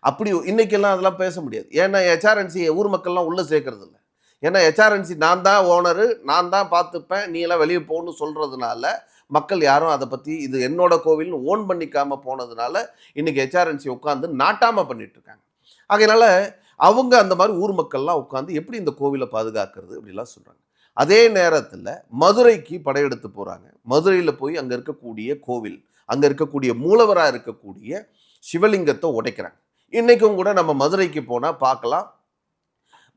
அப்படி இன்னைக்கெல்லாம் அதெல்லாம் பேச முடியாது. ஏன்னா HRNC ஊர் மக்கள்லாம் உள்ளே சேர்க்கறது இல்லை. ஏன்னா HRNC நான் தான் ஓனரு, நான் தான் பார்த்துப்பேன், நீ எல்லாம் வெளியே போகணும்னு சொல்கிறதுனால மக்கள் யாரும் அதை பற்றி இது என்னோட கோவில்னு ஓன் பண்ணிக்காமல் போனதுனால இன்றைக்கி HRNC உட்காந்து நாட்டாமல் பண்ணிட்டு இருக்காங்க. அதனால அவங்க அந்த மாதிரி ஊர் மக்கள்லாம் உட்காந்து எப்படி இந்த கோவிலை பாதுகாக்கிறது அப்படிலாம் சொல்கிறாங்க. அதே நேரத்தில் மதுரைக்கு படையெடுத்து போகிறாங்க. மதுரையில் போய் அங்கே இருக்கக்கூடிய கோவில், அங்கே இருக்கக்கூடிய மூலவராக இருக்கக்கூடிய சிவலிங்கத்தை உடைக்கிறாங்க. இன்றைக்கும் கூட நம்ம மதுரைக்கு போனால் பார்க்கலாம்,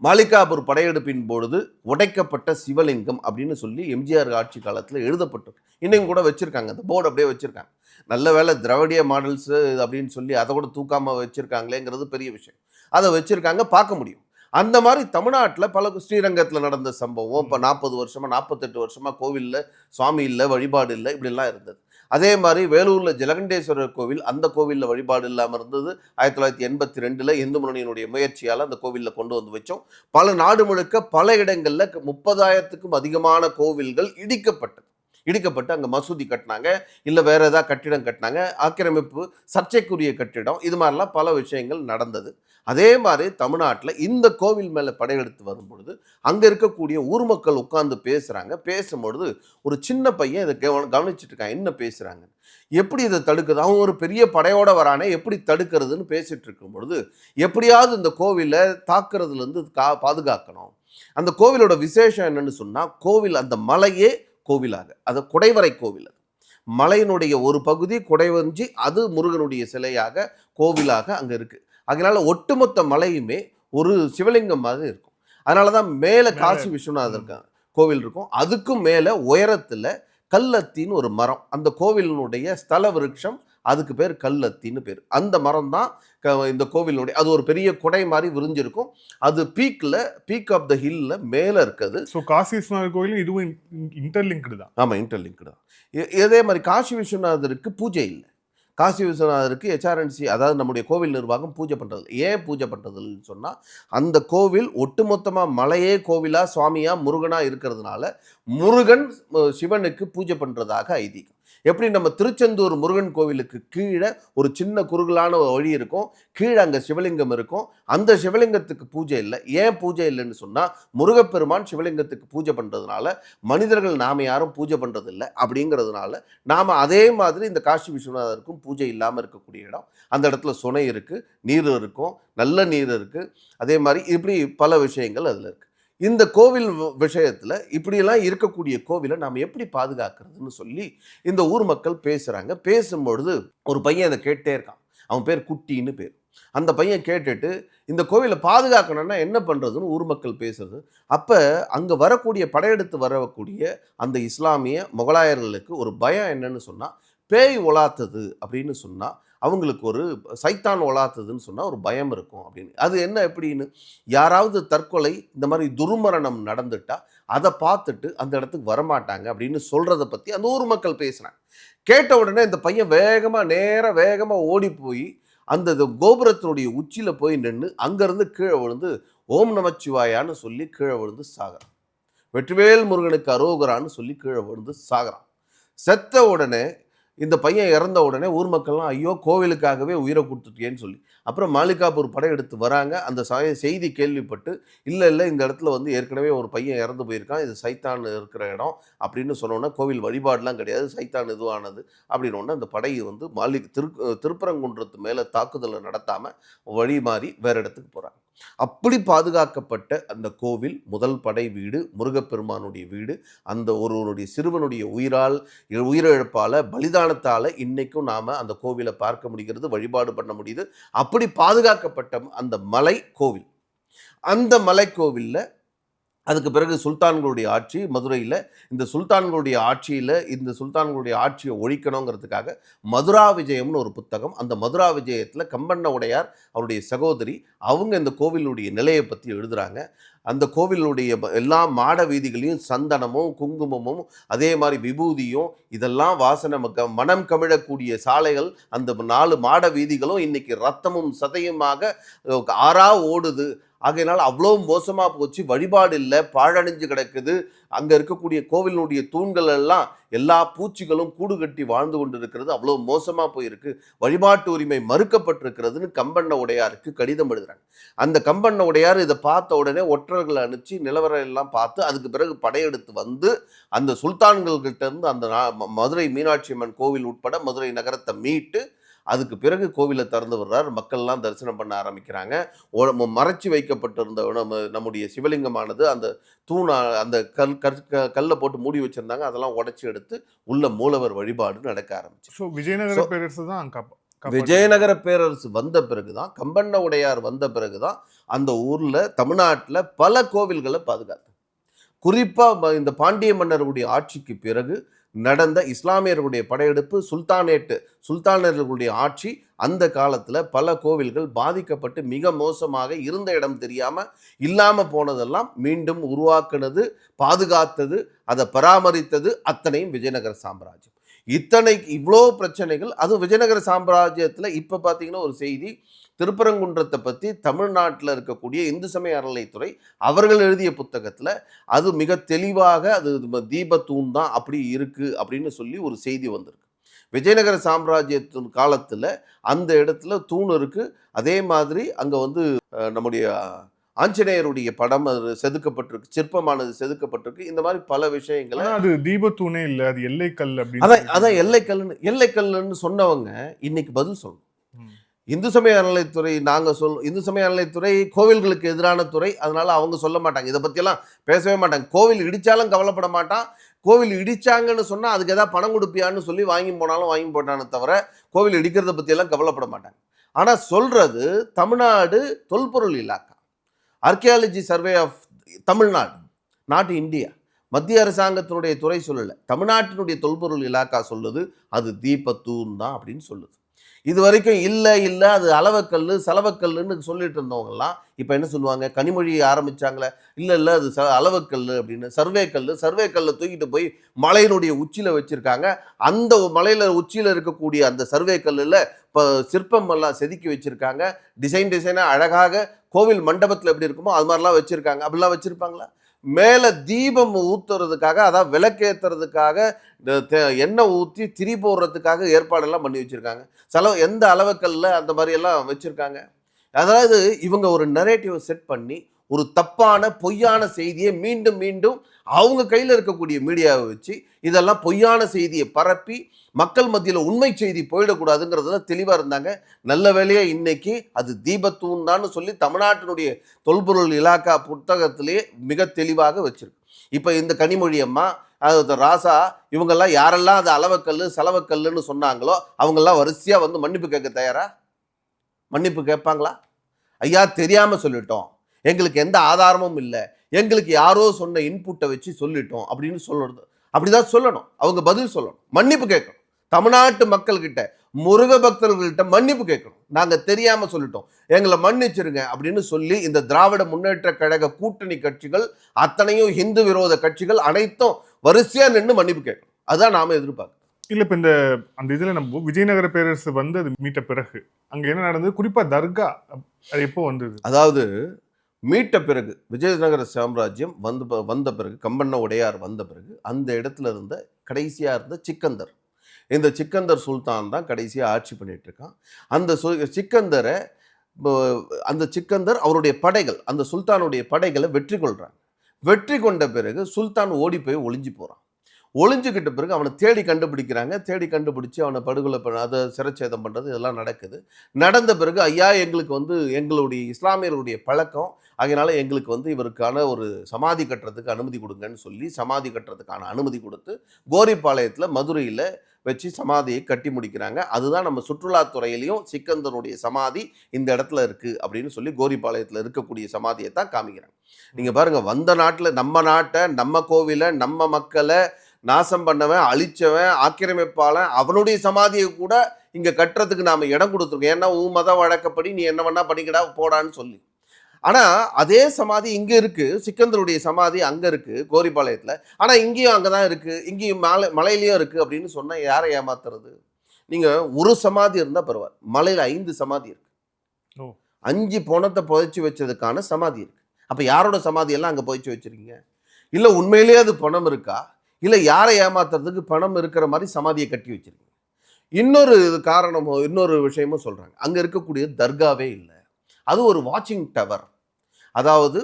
மாலிகாபூர் படையெடுப்பின் பொழுது உடைக்கப்பட்ட சிவலிங்கம் அப்படின்னு சொல்லி எம்ஜிஆர் ஆட்சி காலத்தில் எழுதப்பட்டிருக்கு. இன்னைக்கும் கூட வச்சுருக்காங்க, அந்த போர்டு அப்படியே வச்சுருக்காங்க. நல்ல வேலை திராவிடிய மாடல்ஸு அப்படின்னு சொல்லி அதை கூட தூக்காமல் வச்சுருக்காங்களேங்கிறது பெரிய விஷயம். அதை வச்சுருக்காங்க, பார்க்க முடியும். அந்த மாதிரி தமிழ்நாட்டில் பல ஸ்ரீரங்கத்தில் நடந்த சம்பவம் இப்போ 40 வருஷமாக 48 வருஷமாக கோவிலில் சுவாமி இல்லை, வழிபாடு இல்லை, இப்படிலாம் இருந்தது. அதே மாதிரி வேலூரில் ஜலகண்டேஸ்வரர் கோவில், அந்த கோவிலில் வழிபாடு இல்லாமல் இருந்தது. 1982 இந்து முன்னணியினுடைய முயற்சியால் அந்த கோவிலில் கொண்டு வந்து வச்சோம். பல நாடு முழுக்க பல இடங்களில் 30,000க்கும் அதிகமான கோவில்கள் இடிக்கப்பட்டு அங்கே மசூதி கட்டினாங்க, இல்லை வேறு ஏதாவது கட்டிடம் கட்டினாங்க, ஆக்கிரமிப்பு, சர்ச்சைக்குரிய கட்டிடம், இது மாதிரிலாம் பல விஷயங்கள் நடந்தது. அதே மாதிரி தமிழ்நாட்டில் இந்த கோவில் மேலே படையெடுத்து வரும்பொழுது அங்கே இருக்கக்கூடிய ஊர் மக்கள் உட்கார்ந்து பேசுகிறாங்க. பேசும்பொழுது ஒரு சின்ன பையன் இதை கவனிச்சுட்டு இருக்கான், என்ன பேசுகிறாங்க, எப்படி இதை தடுக்குது, அவன் ஒரு பெரிய படையோடு வரானே எப்படி தடுக்கிறதுன்னு பேசிகிட்டு இருக்கும் பொழுது, எப்படியாவது இந்த கோவிலை தாக்குறதுலேருந்து பாதுகாக்கணும். அந்த கோவிலோட விசேஷம் என்னன்னு சொன்னால், கோவில் அந்த மலையே கோவிலாக, அது குடைவரை கோவில், அது மலையினுடைய ஒரு பகுதி குடைவஞ்சி, அது முருகனுடைய சிலையாக கோவிலாக அங்கே இருக்குது. அதனால ஒட்டுமொத்த மலையுமே ஒரு சிவலிங்கம் மாதிரி இருக்கும். அதனால தான் மேலே காசி விஸ்வநாதர் கோவில் இருக்கும், அதுக்கும் மேலே உயரத்தில் கல்லத்தின்னு ஒரு மரம், அந்த கோவிலினுடைய ஸ்தல விருட்சம், அதுக்கு பேர் கல்லத்தின்னு பேர். அந்த மரம் தான் இந்த கோவிலுடைய, அது ஒரு பெரிய குடை மாதிரி விரிஞ்சிருக்கும். அது பீக் ஆஃப் த ஹில்ல மேலே இருக்குது. ஸோ காசி விஸ்வநாதர் கோயிலும் இதுவும் இன்டர்லிங்க்டு தான். ஆமாம், இன்டர்லிங்க்டு தான். இதே மாதிரி காசி விஸ்வநாதருக்கு பூஜை இல்லை. காசி விஸ்வநாதருக்கு HRNC, அதாவது நம்முடைய கோவில் நிர்வாகம் பூஜை பண்ணுறது. ஏன் பூஜை பண்ணுறதுன்னு சொன்னால், அந்த கோவில் ஒட்டுமொத்தமாக மலையே கோவிலாக சுவாமியாக முருகனாக இருக்கிறதுனால முருகன் சிவனுக்கு பூஜை பண்ணுறதாக ஐதீகம். எப்படி நம்ம திருச்செந்தூர் முருகன் கோவிலுக்கு கீழே ஒரு சின்ன குறுகலான வழி இருக்கும், கீழே அங்கே சிவலிங்கம் இருக்கும், அந்த சிவலிங்கத்துக்கு பூஜை இல்லை. ஏன் பூஜை இல்லைன்னு சொன்னால், முருகப்பெருமான் சிவலிங்கத்துக்கு பூஜை பண்ணுறதுனால மனிதர்கள் நாம் யாரும் பூஜை பண்ணுறதில்லை. அப்படிங்கிறதுனால நாம் அதே மாதிரி இந்த காசி விஸ்வநாதருக்கும் பூஜை இல்லாமல் இருக்கக்கூடிய இடம். அந்த இடத்துல சுனை இருக்குது, நீர் இருக்கும், நல்ல நீர் இருக்குது. அதே மாதிரி இப்படி பல விஷயங்கள் அதில் இருக்குது. இந்த கோவில் விஷயத்தில் இப்படியெல்லாம் இருக்கக்கூடிய கோவிலை நாம் எப்படி பாதுகாக்கிறதுன்னு சொல்லி இந்த ஊர் மக்கள் பேசுகிறாங்க. பேசும்பொழுது ஒரு பையன் அதை கேட்டே இருக்கான். அவன் பேர் குட்டின்னு பேர். அந்த பையன் கேட்டுட்டு இந்த கோவிலை பாதுகாக்கணும்னா என்ன பண்ணுறதுன்னு ஊர் மக்கள் பேசுறது. அப்போ அங்கே வரக்கூடிய படையெடுத்து வரக்கூடிய அந்த இஸ்லாமிய முகலாயர்களுக்கு ஒரு பயம் என்னன்னு சொன்னால், பேய் ஒலாத்தது அப்படின்னு சொன்னால் அவங்களுக்கு ஒரு சைத்தான் ஒலாத்ததுன்னு சொன்னால் ஒரு பயம் இருக்கும் அப்படின்னு. அது என்ன எப்படின்னு, யாராவது தற்கொலை இந்த மாதிரி துர்மரணம் நடந்துட்டால் அதை பார்த்துட்டு அந்த இடத்துக்கு வரமாட்டாங்க அப்படின்னு சொல்கிறத பற்றி அந்த ஊர் மக்கள் பேசுகிறாங்க. கேட்ட உடனே இந்த பையன் வேகமாக ஓடி போய் அந்த கோபுரத்தினுடைய உச்சியில் போய் நின்று அங்கேருந்து கீழே விழுந்து ஓம் நமச்சிவாயான்னு சொல்லி கீழே விழுந்து சாகிறான். வெற்றிவேல் முருகனுக்கு அரோகரான்னு சொல்லி கீழே விழுந்து சாகிறான். செத்த உடனே இந்த பையன் இறந்த உடனே ஊர் மக்கள்லாம் ஐயோ கோவிலுக்காகவே உயிரை கொடுத்துட்டேன்னு சொல்லி அப்புறம் மாலிகாபூர் படையெடுத்து வராங்க. அந்த செய்தி கேள்விப்பட்டு இல்லை இந்த இடத்துல வந்து ஏற்கனவே ஒரு பையன் இறந்து போயிருக்கான், இது சைத்தான் இருக்கிற இடம் அப்படின்னு சொன்னோன்னா கோவில் வழிபாடுலாம் கிடையாது, சைத்தான் இதுவானது அப்படின்னு அந்த படை வந்து திருப்பரங்குன்றத்து மேலே தாக்குதலை நடத்தாமல் வழி மாறி வேறு இடத்துக்கு போகிறாங்க. அப்படி பாதுகாக்கப்பட்ட அந்த கோவில் முதல் படை வீடு, முருகப்பெருமானுடைய வீடு, அந்த ஒருவருடைய சிறுவனுடைய உயிரிழப்பால் பலிதானத்தால் இன்னைக்கும் நாம் அந்த கோவிலை பார்க்க முடிகிறது, வழிபாடு பண்ண முடியுது. அப்படி பாதுகாக்கப்பட்ட அந்த மலை கோவில், அந்த மலை கோவிலில் அதுக்கு பிறகு சுல்தான்களுடைய ஆட்சி மதுரையில், இந்த சுல்தான்களுடைய ஆட்சியை ஒழிக்கணுங்கிறதுக்காக மதுரா விஜயம்னு ஒரு புத்தகம், அந்த மதுரா விஜயத்தில் கம்பண்ண உடையார் அவருடைய சகோதரி அவங்க இந்த கோவிலுடைய நிலையை பற்றி எழுதுகிறாங்க. அந்த கோவிலுடைய எல்லா மாட வீதிகளையும் சந்தனமும் குங்குமமும் அதே மாதிரி விபூதியும் இதெல்லாம் வாசனை மனம் கமிழக்கூடிய சாலைகள், அந்த 4 மாட வீதிகளும் இன்னைக்கு ரத்தமும் சதையுமாக ஆறா ஓடுது. ஆகையினால் அவ்வளோ மோசமாக போச்சு, வழிபாடு இல்லை, பாழடைஞ்சு கிடக்குது. அங்கே இருக்கக்கூடிய கோவிலுடைய தூண்கள் எல்லாம் எல்லா பூச்சிகளும் கூடு கட்டி வாழ்ந்து கொண்டு இருக்கிறது, அவ்வளோ மோசமாக போயிருக்கு, வழிபாட்டு உரிமை மறுக்கப்பட்டிருக்கிறதுன்னு கம்பண்ண உடையாருக்கு கடிதம் எழுதுறாங்க. அந்த கம்பண்ண உடையார் இதை பார்த்த உடனே ஒற்றர்களை அனுப்பிச்சு நிலவரம் எல்லாம் பார்த்து அதுக்கு பிறகு படையெடுத்து வந்து அந்த சுல்தான்கள்கிட்ட இருந்து அந்த மதுரை மீனாட்சி அம்மன் கோவில் உட்பட மதுரை நகரத்தை மீட்டு அதுக்கு பிறகு கோவிலை திறந்து விடுறார். மக்கள்லாம் தரிசனம் பண்ண ஆரம்பிக்கிறாங்க. மறைச்சி வைக்கப்பட்டிருந்த நம்முடைய சிவலிங்கமானது அந்த தூண், அந்த கல்லை போட்டு மூடி வச்சிருந்தாங்க, அதெல்லாம் உடைச்சி எடுத்து உள்ள மூலவர் வழிபாடு நடக்க ஆரம்பிச்சு. விஜயநகர பேரரசு தான் விஜயநகர பேரரசு வந்த பிறகுதான், கம்பண்ண உடையார் வந்த பிறகுதான் அந்த ஊர்ல தமிழ்நாட்டில் பல கோவில்களை பாதுகாத்து. குறிப்பா இந்த பாண்டிய மன்னர்களுடைய ஆட்சிக்கு பிறகு நடந்த இஸ்லாமியர்களுடைய படையெடுப்பு, சுல்தானர்களுடைய ஆட்சி, அந்த காலத்தில் பல கோவில்கள் பாதிக்கப்பட்டு மிக மோசமாக இருந்த இடம் தெரியாமல் இல்லாமல் போனதெல்லாம் மீண்டும் உருவாக்குனது, பாதுகாத்தது, அதை பராமரித்தது அத்தனையும் விஜயநகர சாம்ராஜ்யம். இவ்வளோ பிரச்சனைகள், அதுவும் விஜயநகர சாம்ராஜ்யத்தில் இப்போ பார்த்தீங்கன்னா ஒரு செய்தி, திருப்பரங்குன்றத்தை பற்றி தமிழ்நாட்டில் இருக்கக்கூடிய இந்து சமய அறநிலைத்துறை அவர்கள் எழுதிய புத்தகத்தில் அது மிக தெளிவாக அது தீபத்தூண் தான் அப்படி இருக்குது அப்படின்னு சொல்லி ஒரு செய்தி வந்திருக்கு. விஜயநகர சாம்ராஜ்யத்தின் காலத்தில் அந்த இடத்துல தூண் இருக்குது. அதே மாதிரி அங்கே நம்முடைய ஆஞ்சநேயருடைய படம் அது செதுக்கப்பட்டிருக்கு, சிற்பமானது செதுக்கப்பட்டிருக்கு. இந்த மாதிரி பல விஷயங்களை, அது தீபத்தூணே இல்லை, அது எல்லைக்கல் அப்படின்னு. அதான் எல்லைக்கல்லுன்னு சொன்னவங்க இன்னைக்கு பதில் சொல்லணும். இந்து சமய அறநிலைத்துறை இந்து சமய அறநிலைத்துறை கோவில்களுக்கு எதிரான துறை, அதனால அவங்க சொல்ல மாட்டாங்க, இதை பற்றியெல்லாம் பேசவே மாட்டாங்க. கோவில் இடித்தாலும் கவலைப்பட மாட்டான், கோவில் இடிச்சாங்கன்னு சொன்னால் அதுக்கு ஏதாவது பணம் கொடுப்பியான்னு சொல்லி வாங்கி போட்டானே தவிர கோவில் இடிக்கிறத பற்றியெல்லாம் கவலைப்பட மாட்டாங்க. ஆனால் சொல்றது தமிழ்நாடு தொல்பொருள் இலாக்கா, archaeology survey of Tamil Nadu, not India, மத்திய அரசாங்கத்தினுடைய துறை சொல்லலை, தமிழ்நாட்டினுடைய தொல்பொருள் இலாக்கா சொல்லுது அது தீபத்தூண் தான் அப்படின்னு சொல்லுது. இது வரைக்கும் இல்லை அது அளவக்கல் செலவக்கல்லுன்னு சொல்லிட்டு இருந்தவங்கலாம் இப்போ என்ன சொல்லுவாங்க, கனிமொழியை ஆரம்பித்தாங்களே, இல்லை அது அளவக்கல் அப்படின்னு. சர்வேக்கல்லை தூக்கிட்டு போய் மலையினுடைய உச்சியில் வச்சுருக்காங்க. அந்த மலையில் உச்சியில் இருக்கக்கூடிய அந்த சர்வேக்கல்லில் இப்போ சிற்பம் எல்லாம் செதுக்கி வச்சுருக்காங்க, டிசைனாக அழகாக கோவில் மண்டபத்தில் எப்படி இருக்குமோ அது மாதிரிலாம் வச்சுருக்காங்க. அப்படிலாம் வச்சுருப்பாங்களா? மேலே தீபம் ஊற்றுறதுக்காக, அதாவது விளக்கேற்றுறதுக்காக எண்ணெய் ஊற்றி திரி போடுறதுக்காக ஏற்பாடெல்லாம் பண்ணி வச்சுருக்காங்க. எந்த அளவுக்கல்ல அந்த மாதிரியெல்லாம் வச்சுருக்காங்க. அதாவது இவங்க ஒரு நரேட்டிவை செட் பண்ணி ஒரு தப்பான பொய்யான செய்தியை மீண்டும் அவங்க கையில் இருக்கக்கூடிய மீடியாவை வச்சு இதெல்லாம் பொய்யான செய்தியை பரப்பி மக்கள் மத்தியில் உண்மை செய்தி போயிடக்கூடாதுங்கிறதுல தெளிவாக இருந்தாங்க. நல்ல வேளையா இன்னைக்கு அது தீபத்தூண் தான் சொல்லி தமிழ்நாட்டினுடைய தொல்பொருள் இலாக்கா புத்தகத்திலேயே மிக தெளிவாக வச்சிருக்கு. இப்போ இந்த கனிமொழி அம்மா, அது ராசா, இவங்கெல்லாம் யாரெல்லாம் அது அளவக்கல் செலவக்கல்லுன்னு சொன்னாங்களோ அவங்கெல்லாம் வரிசையாக மன்னிப்பு கேட்க தயாரா? மன்னிப்பு கேட்பாங்களா? ஐயா தெரியாமல் சொல்லிட்டோம், எங்களுக்கு எந்த ஆதாரமும் இல்லை, எங்களுக்கு யாரோ சொன்ன இன்புட்டை வச்சு சொல்லிட்டோம் அப்படின்னு சொல்லுறது. அப்படிதான் சொல்லணும், அவங்க பதில் சொல்லணும், மன்னிப்பு கேட்கணும். தமிழ்நாட்டு மக்கள்கிட்ட, முருக பக்தர்கள்கிட்ட மன்னிப்பு கேட்கணும். நாங்கள் தெரியாமல் சொல்லிட்டோம், எங்களை மன்னிச்சிருங்க அப்படின்னு சொல்லி இந்த திராவிட முன்னேற்ற கழக கூட்டணி கட்சிகள் அத்தனையும் ஹிந்து விரோத கட்சிகள் அனைத்தும் வரிசையாக நின்று மன்னிப்பு கேட்கணும். அதுதான் நாம எதிர்பார்க்கணும். இல்லை, இப்போ அந்த இதில் நம்ம விஜயநகர பேரரசு அது மீட்ட பிறகு அங்கே என்ன நடந்தது, குறிப்பாக தர்கா அது எப்போ வந்தது? அதாவது மீட்ட பிறகு விஜயநகர சாம்ராஜ்யம் வந்த பிறகு, கம்பண்ண உடையார் வந்த பிறகு அந்த இடத்துல இருந்த கடைசியாக இருந்த சிக்கந்தர், இந்த சிக்கந்தர் சுல்தான் தான் கடைசியாக ஆட்சி பண்ணிட்டு இருக்கான். அந்த சிக்கந்தர் அவருடைய படைகள், அந்த சுல்தானுடைய படைகளை வெற்றி கொள்றாங்க. வெற்றி கொண்ட பிறகு சுல்தான் ஓடி போய் ஒளிஞ்சு போகிறான். ஒளிஞ்சுக்கிட்ட பிறகு அவனை தேடி கண்டுபிடிக்கிறாங்க. தேடி கண்டுபிடிச்சு அவனை படுகொலை அதை சிரச்சேதம் பண்ணுறது இதெல்லாம் நடக்குது. நடந்த பிறகு ஐயா எங்களுக்கு வந்து எங்களுடைய இஸ்லாமியர்களுடைய பழக்கம், அதனால எங்களுக்கு வந்து இவருக்கான ஒரு சமாதி கட்டுறதுக்கு அனுமதி கொடுங்கன்னு சொல்லி சமாதி கட்டுறதுக்கான அனுமதி கொடுத்து கோரிப்பாளையத்தில் மதுரையில் வச்சு சமாதியை கட்டி முடிக்கிறாங்க. அதுதான் நம்ம சுற்றுலாத்துறையிலையும் சிக்கந்தருடைய சமாதி இந்த இடத்துல இருக்குது அப்படின்னு சொல்லி கோரிப்பாளையத்தில் இருக்கக்கூடிய சமாதியை தான் காமிக்கிறாங்க. நீங்கள் பாருங்கள், வந்த நாட்டில் நம்ம நாட்டை, நம்ம கோவிலை, நம்ம மக்களை நாசம் பண்ணவன், அழிச்சவன், ஆக்கிரமிப்பாளன், அவனுடைய சமாதியை கூட இங்கே கட்டுறதுக்கு நாம் இடம் கொடுத்துருக்கோம். ஏன்னா மத வழக்கப்படி நீ என்ன வேணா பண்ணிக்கடா போடான்னு சொல்லி. ஆனால் அதே சமாதி இங்கே இருக்குது, சிக்கந்தருடைய சமாதி அங்கே இருக்குது கோரிப்பாளையத்தில். ஆனால் இங்கேயும் அங்கே தான் இருக்குது, இங்கேயும் மலையிலையும் இருக்குது அப்படின்னு சொன்னால் யாரை ஏமாத்துறது? நீங்கள் ஒரு சமாதி இருந்தால் பரவாயில்ல, மலையில் 5 சமாதி இருக்குது. 5 பணத்தை புதைச்சி வச்சதுக்கான சமாதி இருக்குது. அப்போ யாரோட சமாதியெல்லாம் அங்கே புதைச்சி வச்சுருக்கீங்க? இல்லை உண்மையிலேயே அது பணம் இருக்கா? இல்லை யாரை ஏமாத்துறதுக்கு பணம் இருக்கிற மாதிரி சமாதியை கட்டி வச்சிருக்கீங்க? இன்னொரு காரணமோ இன்னொரு விஷயமும் சொல்கிறாங்க, அங்கே இருக்கக்கூடிய தர்காவே இல்லை, அது ஒரு வாட்சிங் டவர். அதாவது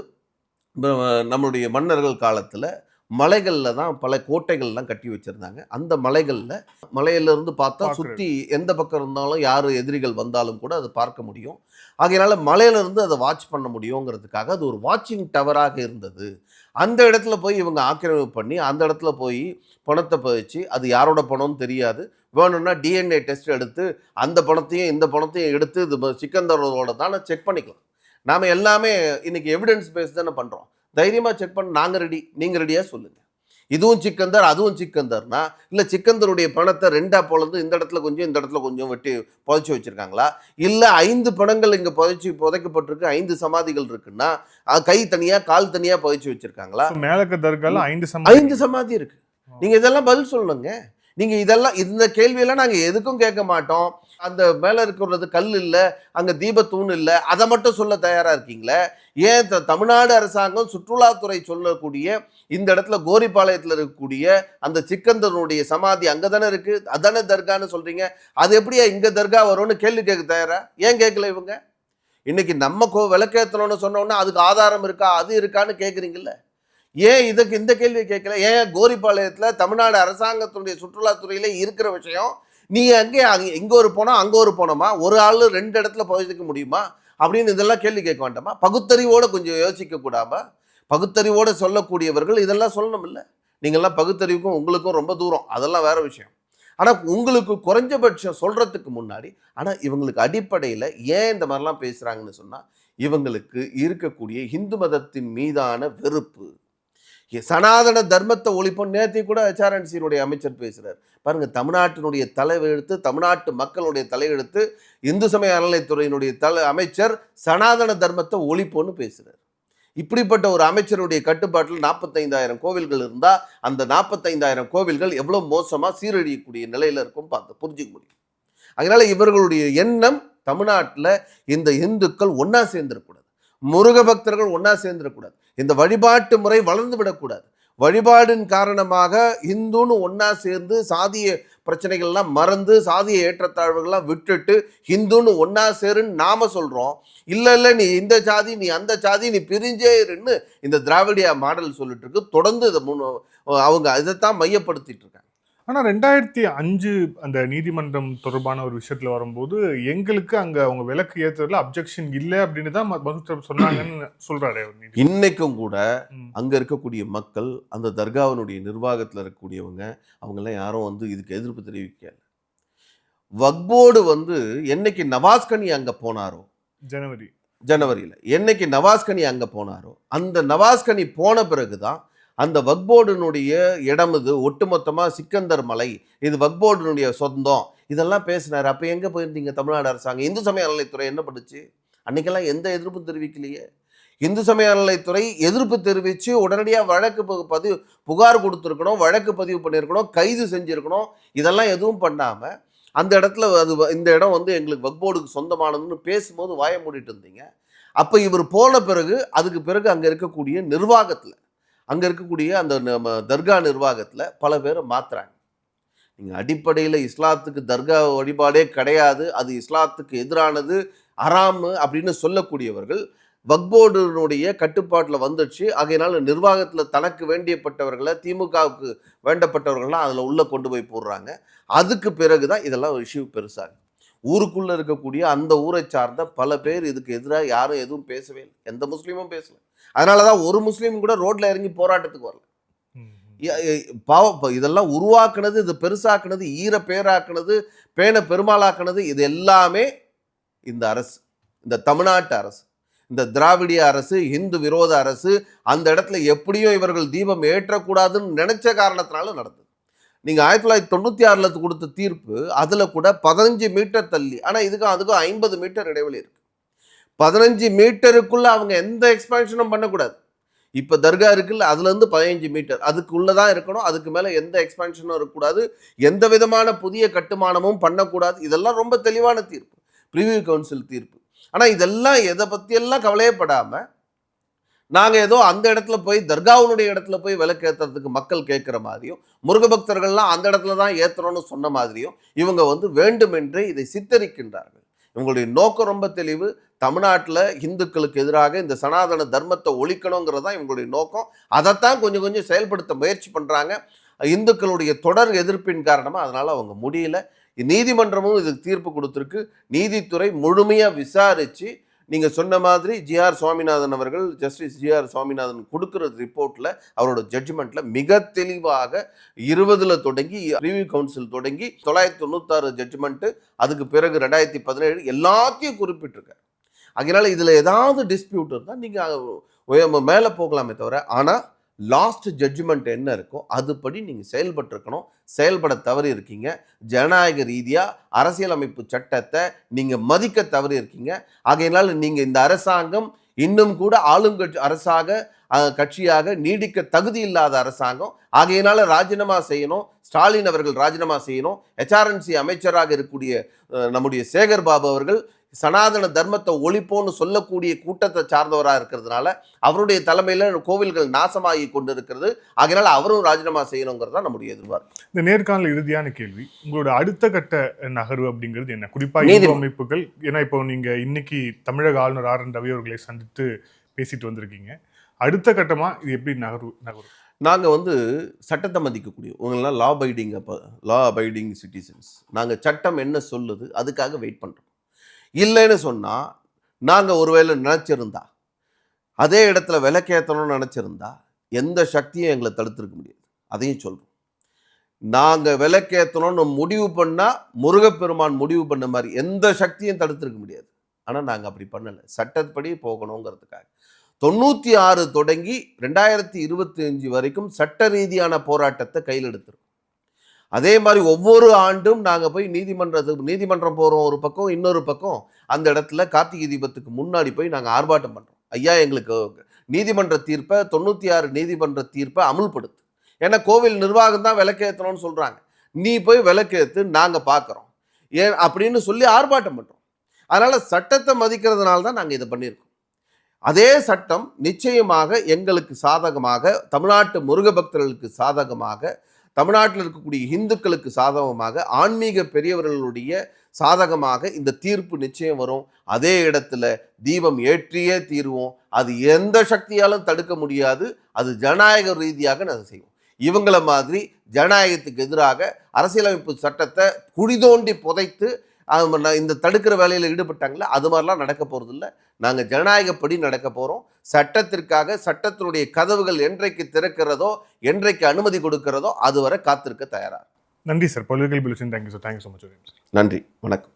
நம்மளுடைய மன்னர்கள் காலத்தில் மலைகளில் தான் பல கோட்டைகள்லாம் கட்டி வச்சுருந்தாங்க. அந்த மலையிலிருந்து பார்த்தா சுற்றி எந்த பக்கம் இருந்தாலும் யார் எதிரிகள் வந்தாலும் கூட அதை பார்க்க முடியும். ஆகையினால மலையிலிருந்து அதை வாட்ச் பண்ண முடியுங்கிறதுக்காக அது ஒரு வாட்சிங் டவராக இருந்தது. அந்த இடத்துல போய் இவங்க ஆக்கிரமிப்பு பண்ணி அந்த இடத்துல போய் பணத்தை பதிச்சு, அது யாரோட பணம்னு தெரியாது, வேணும்னா டிஎன்ஏ டெஸ்ட் எடுத்து அந்த பணத்தையும் இந்த பணத்தையும் எடுத்து இது சிக்கந்தரோட தானே செக் பண்ணிக்கலாம். நாம் எல்லாமே இன்னைக்கு எவிடன்ஸ் பேஸ் தானே பண்ணுறோம். தைரியமாக செக் பண்ண நாங்கள் ரெடி, நீங்கள் ரெடியாக சொல்லுங்கள். இதுவும் சிக்கந்தர் அதுவும் சிக்கந்தர்னா, இல்லை சிக்கந்தருடைய பணத்தை 2ஆக பொழுது இந்த இடத்துல கொஞ்சம் இந்த இடத்துல கொஞ்சம் வெட்டி புதைச்சி வச்சுருக்காங்களா? இல்லை 5 பணங்கள் இங்கே புதைக்கப்பட்டிருக்கு, 5 சமாதிகள் இருக்குன்னா கை தனியாக கால் தனியாக புதைச்சி வச்சுருக்காங்களா? மேலக்க தர்கால 5 சமாதி இருக்குது. நீங்கள் இதெல்லாம் பதில் சொல்லணுங்க. நீங்கள் இதெல்லாம் இந்த கேள்வியெல்லாம் நாங்கள் எதுக்கும் கேட்க மாட்டோம். அந்த மேலே இருக்கிறது கல் இல்லை, அங்கே தீபத்தூண் இல்லை, அதை மட்டும் சொல்ல தயாராக இருக்கீங்களே. ஏன் தமிழ்நாடு அரசாங்கம் சுற்றுலாத்துறை சொல்லக்கூடிய இந்த இடத்துல கோரிப்பாளையத்தில் இருக்கக்கூடிய அந்த சிக்கந்தனுடைய சமாதி அங்கே தானே இருக்குது, அதானே தர்கான்னு சொல்கிறீங்க, அது எப்படியா இங்கே தர்கா வரும்னு கேள்வி கேட்க தயாரா? ஏன் கேட்கல இவங்க? இன்னைக்கு நம்ம விளக்கேற்றணும்னு சொன்னோன்னா அதுக்கு ஆதாரம் இருக்கா, அது இருக்கான்னு கேட்குறீங்கல்ல. ஏன் இதுக்கு இந்த கேள்வியை கேட்கல? ஏன் கோரிப்பாளையத்தில் தமிழ்நாடு அரசாங்கத்தினுடைய சுற்றுலாத்துறையிலே இருக்கிற விஷயம் நீ அங்கே இங்கே ஒரு போனோம் அங்கே ஒரு போனோமா, ஒரு ஆள் 2 இடத்துல புதைச்சிக்க முடியுமா அப்படின்னு இதெல்லாம் கேள்வி கேட்க வேண்டாமா? பகுத்தறிவோடு கொஞ்சம் யோசிக்க கூடாமா? பகுத்தறிவோடு சொல்லக்கூடியவர்கள் இதெல்லாம் சொல்லணும் இல்லை? நீங்கள்லாம் பகுத்தறிவுக்கும் உங்களுக்கும் ரொம்ப தூரம், அதெல்லாம் வேற விஷயம். ஆனால் உங்களுக்கு குறைஞ்சபட்சம் சொல்கிறதுக்கு முன்னாடி, ஆனால் இவங்களுக்கு அடிப்படையில் ஏன் இந்த மாதிரிலாம் பேசுகிறாங்கன்னு சொன்னால், இவங்களுக்கு இருக்கக்கூடிய இந்து மதத்தின் மீதான வெறுப்பு, சனாதன தர்மத்தை ஒழிப்போம். நேற்று கூட HRNC அமைச்சர் பேசுகிறார் பாருங்க, தமிழ்நாட்டினுடைய தலையெழுத்து, தமிழ்நாட்டு மக்களுடைய தலையெழுத்து, இந்து சமய அறநிலைத்துறையினுடைய அமைச்சர் சனாதன தர்மத்தை ஒழிப்போன்னு பேசுகிறார். இப்படிப்பட்ட ஒரு அமைச்சருடைய கட்டுப்பாட்டில் 45,000 கோவில்கள் இருந்தால் அந்த 45,000 கோவில்கள் எவ்வளோ மோசமாக சீரழியக்கூடிய நிலையில் இருக்கும் பார்த்து புரிஞ்சுக்க முடியும். அதனால இவர்களுடைய எண்ணம் தமிழ்நாட்டில் இந்த இந்துக்கள் ஒன்றா சேர்ந்துடக்கூடாது, முருக பக்தர்கள் ஒன்றா சேர்ந்துடக்கூடாது, இந்த வழிபாட்டு முறை வளர்ந்து விடக்கூடாது. வழிபாடின் காரணமாக இந்துன்னு ஒன்றா சேர்ந்து சாதிய பிரச்சனைகள்லாம் மறந்து சாதிய ஏற்றத்தாழ்வுகள்லாம் விட்டுட்டு இந்துன்னு ஒன்றா சேருன்னு நாம சொல்கிறோம். இல்லை நீ இந்த சாதி நீ அந்த சாதி நீ பிரிஞ்சே இருன்னு இந்த திராவிடியா மாடல் சொல்லிட்டு இருக்கு. தொடர்ந்து இதை அவங்க இதைத்தான் மையப்படுத்திட்டு இருக்காங்க. ஆனால் 2005 அந்த நீதிமன்றம் தொடர்பான ஒரு விஷயத்தில் வரும்போது எங்களுக்கு அங்கே அவங்க விலக்கு ஏற்றுறதுல அப்ஜெக்ஷன் இல்லை அப்படின்னு தான் மருத்துவர் சொன்னாங்கன்னு சொல்கிறாரு. இன்னைக்கும் கூட அங்கே இருக்கக்கூடிய மக்கள், அந்த தர்காவினுடைய நிர்வாகத்தில் இருக்கக்கூடியவங்க, அவங்கெல்லாம் யாரும் இதுக்கு எதிர்ப்பு தெரிவிக்கல. வக்போர்டு என்னைக்கு நவாஸ்கனி அங்கே போனாரோ, ஜனவரியில் என்னைக்கு நவாஸ்கனி அங்கே போனாரோ, அந்த நவாஸ்கனி போன பிறகுதான் அந்த வக்போர்டினுடைய இடம் இது ஒட்டுமொத்தமாக சிக்கந்தர் மலை, இது வக்போர்டினுடைய சொந்தம், இதெல்லாம் பேசினார். அப்போ எங்கே போயிருந்தீங்க தமிழ்நாடு அரசாங்கம்? இந்து சமய அறநிலைத்துறை என்ன பண்ணுச்சு? அன்றைக்கெல்லாம் எந்த எதிர்ப்பும் தெரிவிக்கலையே. இந்து சமய அறநிலைத்துறை எதிர்ப்பு தெரிவித்து உடனடியாக வழக்கு புகார் கொடுத்துருக்கணும், வழக்கு பதிவு பண்ணியிருக்கணும், கைது செஞ்சுருக்கணும். இதெல்லாம் எதுவும் பண்ணாமல் அந்த இடத்துல இந்த இடம் எங்களுக்கு வக்போர்டுக்கு சொந்தமானதுன்னு பேசும்போது வாய மூடிட்டு இருந்தீங்க. அப்போ இவர் போன பிறகு அதுக்கு பிறகு அங்கே இருக்கக்கூடிய நிர்வாகத்தில், அங்கே இருக்கக்கூடிய அந்த தர்கா நிர்வாகத்தில் பல பேரை மாற்றுறாங்க. நீங்கள் அடிப்படையில் இஸ்லாத்துக்கு தர்கா வழிபாடே கிடையாது, அது இஸ்லாத்துக்கு எதிரானது, ஹராமு அப்படின்னு சொல்லக்கூடியவர்கள் வக்போர்டுனுடைய கட்டுப்பாட்டில் வந்துடுச்சு. ஆகையினால நிர்வாகத்தில் தனக்கு வேண்டியப்பட்டவர்களை, திமுகவுக்கு வேண்டப்பட்டவர்கள்லாம் அதில் உள்ளே கொண்டு போய் போடுறாங்க. அதுக்கு பிறகு தான் இதெல்லாம் ஒரு இஷ்யூ பெருசாகும். ஊருக்குள்ளே இருக்கக்கூடிய அந்த ஊரை சார்ந்த பல பேர் இதுக்கு எதிராக யாரும் எதுவும் பேசவே இல்லை. எந்த முஸ்லீமும் பேசல. அதனால தான் ஒரு முஸ்லீம் கூட ரோட்டில் இறங்கி போராட்டத்துக்கு வரல. இதெல்லாம் உருவாக்குனது, இது பெருசாக்குனது, ஈர பேராக்குனது, பேன பெருமாளாக்குனது, இது எல்லாமே இந்த அரசு, இந்த தமிழ்நாட்டு அரசு, இந்த திராவிடிய அரசு, இந்து விரோத அரசு. அந்த இடத்துல எப்படியும் இவர்கள் தீபம் ஏற்றக்கூடாதுன்னு நினைச்ச காரணத்தினால நடந்தது. நீங்க 1996 கொடுத்த தீர்ப்பு, அதுல கூட 15 மீட்டர் தள்ளி, ஆனா அதுக்கும் 50 மீட்டர் இடைவெளி இருக்கு. 15 மீட்டருக்குள்ள அவங்க எந்த எக்ஸ்பான்ஷனும் பண்ணக்கூடாது. இப்ப தர்கா இருக்குல்ல, அதுல இருந்து 15 மீட்டர் அதுக்குள்ளதான் இருக்கணும். அதுக்கு மேல எந்த எக்ஸ்பான்ஷனும் இருக்கக்கூடாது. எந்த விதமான புதிய கட்டுமானமும் பண்ணக்கூடாது. இதெல்லாம் ரொம்ப தெளிவான தீர்ப்பு, பிரிவியூ கவுன்சில் தீர்ப்பு. ஆனா இதெல்லாம் எதை பத்தியெல்லாம் கவலையப்படாம நாங்கள் ஏதோ அந்த இடத்துல போய் தர்காவுனுடைய இடத்துல போய் விளக்கேற்றுறதுக்கு மக்கள் கேட்குற மாதிரியும், முருக பக்தர்கள்லாம் அந்த இடத்துல தான் ஏற்றுறோன்னு சொன்ன மாதிரியும் இவங்க வேண்டுமென்றே இதை சித்தரிக்கின்றார்கள். இவங்களுடைய நோக்கம் ரொம்ப தெளிவு. தமிழ்நாட்டில் இந்துக்களுக்கு எதிராக இந்த சனாதன தர்மத்தை ஒழிக்கணுங்கிறது தான் இவங்களுடைய நோக்கம். அதைத்தான் கொஞ்சம் கொஞ்சம் செயல்படுத்த முயற்சி பண்ணுறாங்க. இந்துக்களுடைய தொடர் எதிர்ப்பின் காரணமாக அதனால் அவங்க முடியல. நீதிமன்றமும் இதுக்கு தீர்ப்பு கொடுத்துருக்கு. நீதித்துறை முழுமையாக விசாரித்து நீங்கள் சொன்ன மாதிரி ஜிஆர் சுவாமிநாதன் அவர்கள், ஜஸ்டிஸ் ஜிஆர் சுவாமிநாதன் கொடுக்குற ரிப்போர்ட்டில், அவரோட ஜட்ஜ்மெண்ட்டில் மிக தெளிவாக 20 தொடங்கி ரிவ்யூ கவுன்சில் தொடங்கி 996 ஜட்ஜ்மெண்ட்டு, அதுக்கு பிறகு 2017 எல்லாத்தையும் குறிப்பிட்டிருக்காரு. அதனால இதில் ஏதாவது டிஸ்பியூட் இருந்தால் நீங்கள் மேலே போகலாமே தவிர, ஆனால் லாஸ்ட் ஜட்ஜ்மெண்ட் என்ன இருக்கோ அதுபடி நீங்கள் செயல்பட்டுருக்கணும். செயல்பட தவறி இருக்கீங்க. ஜனநாயக ரீதியாக அரசியலமைப்பு சட்டத்தை நீங்கள் மதிக்க தவறி இருக்கீங்க. ஆகையினால் நீங்கள் இந்த அரசாங்கம் இன்னும் கூட ஆளுங்கட்சி கட்சியாக நீடிக்க தகுதி இல்லாத அரசாங்கம். ஆகையினால ராஜினாமா செய்யணும். ஸ்டாலின் அவர்கள் ராஜினாமா செய்யணும். HRNC அமைச்சராக இருக்கக்கூடிய நம்முடைய சேகர் பாபு அவர்கள் சனாதன தர்மத்தை ஒழிப்போன்னு சொல்லக்கூடிய கூட்டத்தை சார்ந்தவராக இருக்கிறதுனால அவருடைய தலைமையில் கோவில்கள் நாசமாகி கொண்டு இருக்கிறது. ஆகையினால அவரும் ராஜினாமா செய்யணுங்கிறது தான் நம்முடைய எதிர்பார்ப்பு. இந்த நேர்காணல் இறுதியான கேள்வி, உங்களோட அடுத்த கட்ட நகர்வு அப்படிங்கிறது என்ன? குறிப்பாக இந்து அமைப்புகள், ஏன்னா இப்போ நீங்க இன்னைக்கு தமிழக ஆளுநர் RN ரவி அவர்களை சந்தித்து பேசிட்டு வந்திருக்கீங்க. அடுத்த கட்டமா இது எப்படி நகர்வு? நாங்கள் சட்டத்தை மதிக்கக்கூடிய உங்களெல்லாம் லா அபைடிங் சிட்டிசன்ஸ். நாங்கள் சட்டம் என்ன சொல்லுது அதுக்காக வெயிட் பண்ணுறோம். இல்லைன்னு சொன்னால் நாங்கள் ஒருவேளை நினச்சிருந்தா, அதே இடத்துல விளக்கேற்றணும்னு நினச்சிருந்தா எந்த சக்தியும் எங்களை தடுத்துருக்க முடியாது. அதையும் சொல்கிறோம். நாங்கள் விளக்கேற்றணும்னு முடிவு பண்ணால் முருகப்பெருமான் முடிவு பண்ண மாதிரி எந்த சக்தியும் தடுத்துருக்க முடியாது. ஆனால் நாங்கள் அப்படி பண்ணலை. சட்டப்படி போகணுங்கிறதுக்காக 96 தொடங்கி 2025 வரைக்கும் சட்ட ரீதியான போராட்டத்தை கையில் எடுத்திருக்கோம். அதே மாதிரி ஒவ்வொரு ஆண்டும் நாங்கள் போய் நீதிமன்றம் போகிறோம் ஒரு பக்கம், இன்னொரு பக்கம் அந்த இடத்துல கார்த்திகை தீபத்துக்கு முன்னாடி போய் நாங்கள் ஆர்ப்பாட்டம் பண்ணுறோம். ஐயா, எங்களுக்கு நீதிமன்ற தீர்ப்பை 96 நீதிமன்ற தீர்ப்பை அமுல்படுத்து. ஏன்னா கோவில் நிர்வாகம் தான் விளக்கேற்றணும்னு சொல்கிறாங்க. நீ போய் விளக்கேற்று நாங்கள் பார்க்குறோம் ஏன் அப்படின்னு சொல்லி ஆர்ப்பாட்டம் பண்ணுறோம். அதனால் சட்டத்தை மதிக்கிறதுனால தான் நாங்கள் இதை பண்ணியிருக்கோம். அதே சட்டம் நிச்சயமாக எங்களுக்கு சாதகமாக, தமிழ்நாட்டு முருக பக்தர்களுக்கு சாதகமாக, தமிழ்நாட்டில் இருக்கக்கூடிய இந்துக்களுக்கு சாதகமாக, ஆன்மீக பெரியவர்களுடைய சாதகமாக இந்த தீர்ப்பு நிச்சயம் வரும். அதே இடத்துல தீபம் ஏற்றியே தீருவோம். அது எந்த சக்தியாலும் தடுக்க முடியாது. அது ஜனநாயக ரீதியாக நாங்கள் செய்வோம். இவங்கள மாதிரி ஜனநாயகத்துக்கு எதிராக அரசியலமைப்பு சட்டத்தை குழிதோண்டி புதைத்து இந்த தடுக்கிற வேலையில் ஈடுபட்டாங்களே, அது மாதிரிலாம் நடக்க போகிறது இல்லை. நாங்கள் ஜனநாயகப்படி நடக்க போகிறோம். சட்டத்திற்காக சட்டத்தினுடைய கதவுகள் என்றைக்கு திறக்கிறதோ, என்றைக்கு அனுமதி கொடுக்கிறதோ அதுவரை காத்திருக்க தயாராக. நன்றி sir. Political bulletin. Thank you sir. Thank you so much. நன்றி, வணக்கம்.